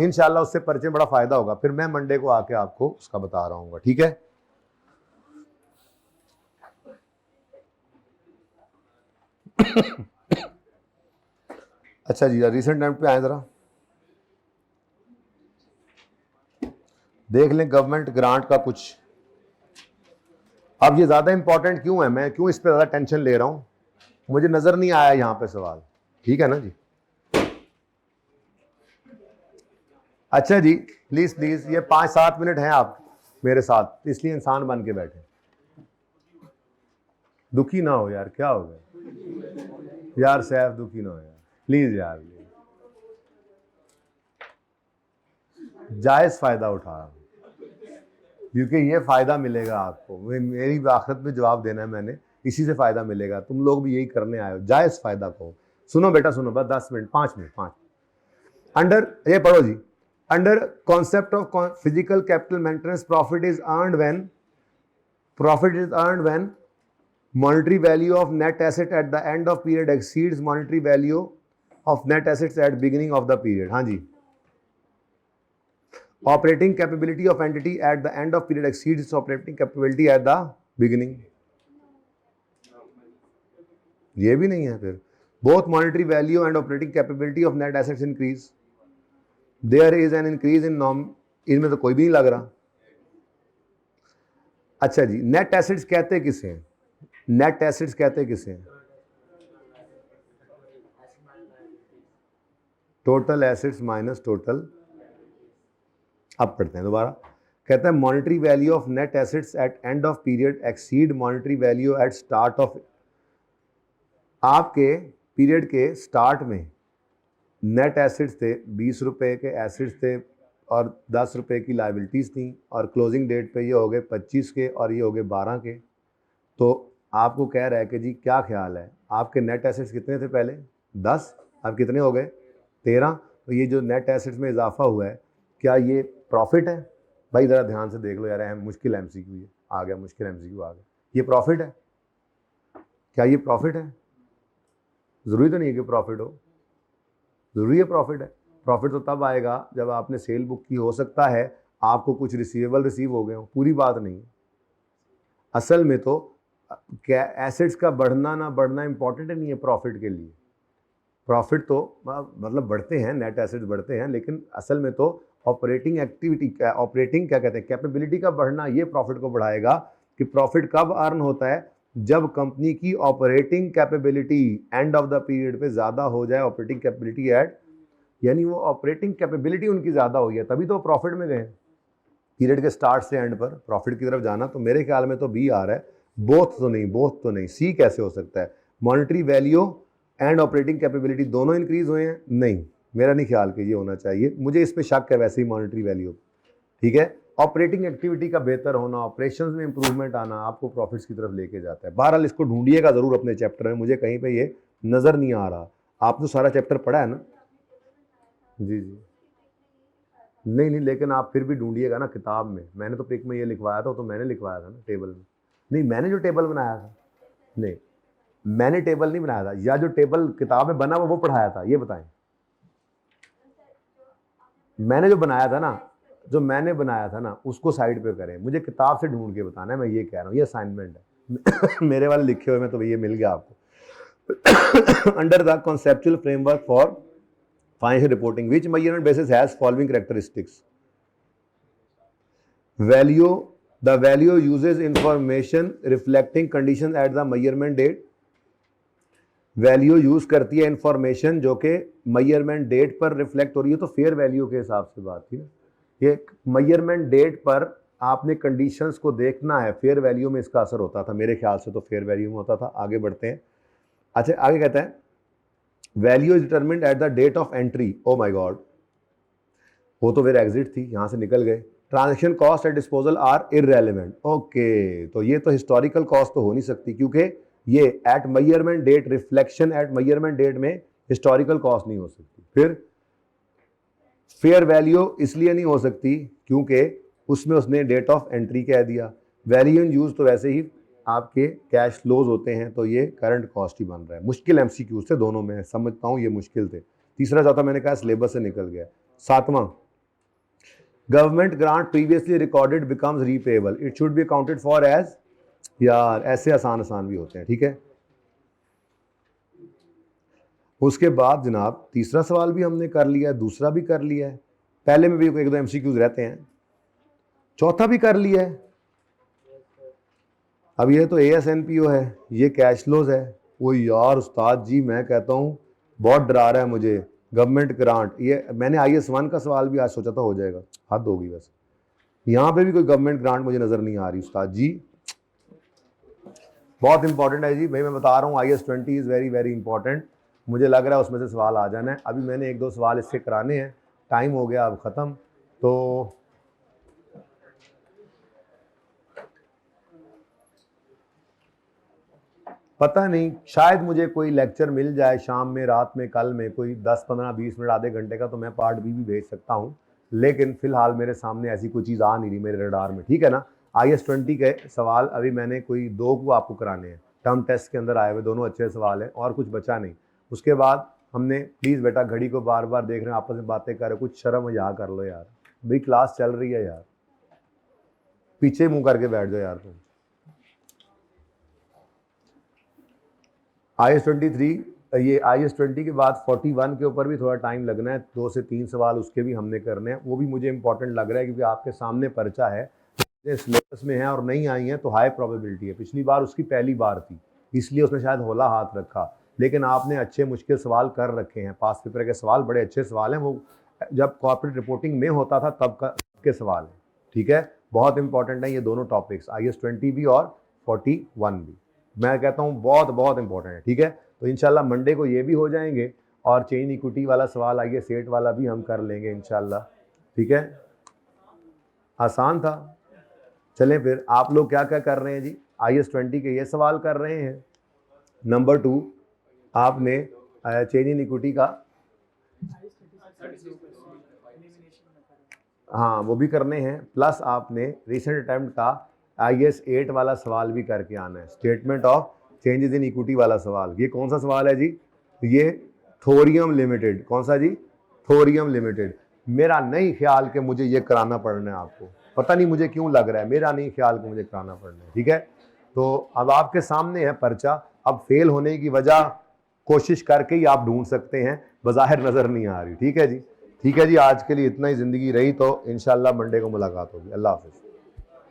इंशाल्लाह उससे परिचय बड़ा फायदा होगा। फिर मैं मंडे को आके आपको उसका बता रहा हूँ, ठीक है। अच्छा जी, रिसेंट टाइम पे आए जरा देख लें गवर्नमेंट ग्रांट का कुछ। अब ये ज्यादा इंपॉर्टेंट क्यों है, मैं क्यों इस पे ज्यादा टेंशन ले रहा हूं, मुझे नजर नहीं आया यहां पे सवाल, ठीक है ना जी। अच्छा जी, प्लीज प्लीज, ये 5-7 मिनट हैं आप मेरे साथ, इसलिए इंसान बन के बैठे। दुखी ना हो यार, क्या हो गया यार सैफ, दुखी ना हो यार प्लीज यार, जायज फायदा उठा, क्योंकि ये फायदा मिलेगा आपको, मेरी आखिरत में जवाब देना है मैंने, इसी से फायदा मिलेगा। तुम लोग भी यही करने आए हो, जायज फायदा को। सुनो बेटा सुनो, बस 10 मिनट 5 मिनट 5 अंडर ये पढ़ो जी। Under concept of physical capital maintenance, profit is earned when monetary value of net asset at the end of period exceeds monetary value of net assets at beginning of the period। हाँ जी, operating capability of entity at the end of period exceeds its operating capability at the beginning, ये भी नहीं है। फिर both monetary value and operating capability of net assets increase, there is an increase in इनमें तो कोई भी नहीं लग रहा। अच्छा जी, नेट एसेट्स कहते किसे हैं, नेट एसेट्स कहते किसे हैं, टोटल एसेट्स माइनस टोटल, अब पढ़ते हैं दोबारा। कहता है monetary value of net assets at end of period exceed monetary value at start of, आपके पीरियड के स्टार्ट में नेट एसेट्स थे 20 रुपए के एसेट्स थे और 10 रुपए की लाइबिलिटीज थी, और क्लोजिंग डेट पे ये हो गए 25 के और ये हो गए 12 के। तो आपको कह रहा है कि जी क्या ख्याल है, आपके नेट एसेट्स कितने थे पहले 10, अब कितने हो गए 13, तो ये जो नेट एसेट्स में इजाफा हुआ है क्या ये प्रॉफिट है? भाई ज़रा ध्यान से देख लो यार, मुश्किल एमसीक्यू ये आ गया, मुश्किल एमसीक्यू आ गया। ये प्रॉफिट है क्या, ये प्रॉफिट है? ज़रूरी तो नहीं है कि प्रॉफिट हो, ज़रूरी है प्रॉफिट है। प्रॉफिट तो तब आएगा जब आपने सेल बुक की, हो सकता है आपको कुछ रिसीवेबल रिसीव हो गए हो, पूरी बात नहीं। असल में तो क्या एसेट्स का बढ़ना ना बढ़ना इंपॉर्टेंट नहीं है प्रॉफिट के लिए। प्रॉफिट तो मतलब बढ़ते हैं, नेट एसेट्स बढ़ते हैं, लेकिन असल में तो ऑपरेटिंग एक्टिविटी, ऑपरेटिंग क्या कहते हैं, कैपेबिलिटी का बढ़ना ये प्रॉफिट को बढ़ाएगा। कि प्रॉफिट कब अर्न होता है, जब कंपनी की operating capability end of the period पे ज़्यादा हो जाए, ऑपरेटिंग कैपेबिलिटी एट, यानी वो ऑपरेटिंग कैपेबिलिटी उनकी ज़्यादा हुई है तभी तो प्रॉफिट में गए। पीरियड के स्टार्ट से एंड पर प्रॉफिट की तरफ जाना, तो मेरे ख्याल में तो बी आ रहा है, बोथ तो नहीं, सी कैसे हो सकता है। Monetary value and operating capability दोनों इंक्रीज हुए हैं, नहीं, मेरा नहीं ख्याल कि ये होना चाहिए, मुझे इस पे शक है वैसे ही मॉनेटरी वैल्यू, ठीक है। ऑपरेटिंग एक्टिविटी का बेहतर होना, ऑपरेशंस में इंप्रूवमेंट आना आपको प्रॉफिट्स की तरफ लेके जाता है। बहरहाल इसको ढूंढिएगा जरूर अपने चैप्टर में, मुझे कहीं पे ये नज़र नहीं आ रहा। आप तो सारा चैप्टर पढ़ा है ना? जी जी, नहीं, लेकिन आप फिर भी ढूंढिएगा ना किताब में। मैंने तो पिक में ये लिखवाया था, तो मैंने लिखवाया था ना टेबल में। नहीं, मैंने जो टेबल बनाया था, नहीं मैंने टेबल नहीं बनाया था, या जो टेबल किताब में बना वो पढ़ाया था, ये बताएं। मैंने जो बनाया था ना, जो मैंने बनाया था ना, उसको साइड पे करें, मुझे किताब से ढूंढ के बताना है, मैं ये कह रहा हूँ, ये असाइनमेंट है। मेरे वाले लिखे हुए में तो ये मिल गया आपको। Under the conceptual framework for financial reporting which measurement basis has following characteristics. Value, the value uses information reflecting condition at the measurement date. Value use करती है इंफॉर्मेशन जो कि मेजरमेंट डेट पर रिफ्लेक्ट हो रही है, तो फेयर वैल्यू के हिसाब से बात थी ना। ये मेजरमेंट डेट पर आपने कंडीशंस को देखना है, फेयर वैल्यू में इसका असर होता था, मेरे ख्याल से तो फेयर वैल्यू में होता था। आगे बढ़ते हैं। अच्छा, आगे कहते हैं value is determined at the date of entry. Oh my god, वो तो फिर एग्जिट थी, यहां से निकल गए। Transaction cost at disposal are irrelevant. Okay, तो ये तो हिस्टोरिकल कॉस्ट तो हो नहीं सकती, क्योंकि ये at measurement date, reflection at measurement date में हिस्टोरिकल कॉस्ट नहीं हो सकती। फिर फेयर वैल्यू इसलिए नहीं हो सकती क्योंकि उसमें उसने डेट ऑफ एंट्री कह दिया। वैल्यू इन यूज तो वैसे ही आपके कैश फ्लोज होते हैं, तो ये करंट कॉस्ट ही बन रहा है। मुश्किल एमसीक्यूज थे दोनों में, समझता हूँ ये मुश्किल थे। तीसरा चौथा मैंने कहा सिलेबस से निकल गया। सातवां, government grant previously recorded becomes repayable, it should be accounted for as. यार ऐसे आसान भी होते हैं, ठीक है। उसके बाद जनाब तीसरा सवाल भी हमने कर लिया, दूसरा भी कर लिया है, पहले में भी एक दो एमसीक्यूज रहते हैं, चौथा भी कर लिया है। अब ये तो एएसएनपीओ है, ये कैश फ्लोज है। वो यार उस्ताद जी, मैं कहता हूँ बहुत डरा रहा है मुझे गवर्नमेंट ग्रांट। ये मैंने IS1 का सवाल भी आज सोचा था हो जाएगा, हद होगी वैसे। यहाँ पे भी कोई गवर्नमेंट ग्रांट मुझे नजर नहीं आ रही उस्ताद जी। बहुत इंपॉर्टेंट है जी भाई, मैं बता रहा हूँ IS20 is very very important. मुझे लग रहा है उसमें से सवाल आ जाना है। अभी मैंने एक दो सवाल इससे कराने हैं, टाइम हो गया अब ख़त्म। तो पता नहीं, शायद मुझे कोई लेक्चर मिल जाए शाम में, रात में, कल में, कोई 10, 15, 20 मिनट, आधे घंटे का, तो मैं पार्ट बी भी भेज सकता हूँ। लेकिन फिलहाल मेरे सामने ऐसी कोई चीज़ आ नहीं रही मेरे रडार में, ठीक है ना। IS20 के सवाल अभी मैंने कोई 2 को आपको कराने हैं, टर्म टेस्ट के अंदर आए हुए, दोनों अच्छे सवाल हैं और कुछ बचा नहीं। उसके बाद हमने, प्लीज़ बेटा घड़ी को बार बार देख रहे हैं, आपस में बातें कर रहे हो, कुछ शर्म मजाक कर लो यार, भाई क्लास चल रही है यार, पीछे मुँह करके बैठ जाओ यार तुम। IS23, ये IS20 के बाद 41 के ऊपर भी थोड़ा टाइम लगना है, 2 से 3 सवाल उसके भी हमने करने हैं। वो भी मुझे इंपॉर्टेंट लग रहा है क्योंकि आपके सामने पर्चा है, सिलेबस में है और नहीं आई है, तो हाई प्रोबेबिलिटी है। पिछली बार उसकी पहली बार थी, इसलिए उसने शायद होला हाथ रखा, लेकिन आपने अच्छे मुश्किल सवाल कर रखे हैं। पास पेपर के सवाल बड़े अच्छे सवाल हैं, वो जब कॉर्पोरेट रिपोर्टिंग में होता था तब के सवाल हैं, ठीक है। बहुत इंपॉर्टेंट है ये दोनों टॉपिक्स, IS20 भी और 41 भी, मैं कहता हूँ बहुत बहुत इंपॉर्टेंट है, ठीक है। तो इंशाल्लाह मंडे को ये भी हो जाएंगे और चेन इक्विटी वाला सवाल IS8 वाला भी हम कर लेंगे इंशाल्लाह, ठीक है। आसान था। चलें फिर, आप लोग क्या क्या कर रहे हैं जी? IS20 के ये सवाल कर रहे हैं। नंबर 2 आपने चेन इन इक्विटी का, हाँ वो भी करने हैं, प्लस आपने रिसेंट अटेम्प्ट का IS8 वाला सवाल भी करके आना है, statement of changes in equity वाला सवाल। ये कौन सा सवाल है जी? ये थोरियम लिमिटेड। कौन सा जी? Thorium limited. मेरा नहीं ख्याल कि मुझे ये कराना पड़ना है आपको, पता नहीं मुझे क्यों लग रहा है, मेरा नहीं ख्याल कि मुझे कराना पड़ना है, ठीक है। तो अब आपके सामने है पर्चा, अब फेल होने की वजह कोशिश करके ही आप ढूंढ सकते हैं, बज़ाहिर नज़र नहीं आ रही, ठीक है जी। ठीक है जी, आज के लिए इतना ही। ज़िंदगी रही तो इंशाल्लाह मंडे को मुलाकात होगी। अल्लाह हाफ़िज़।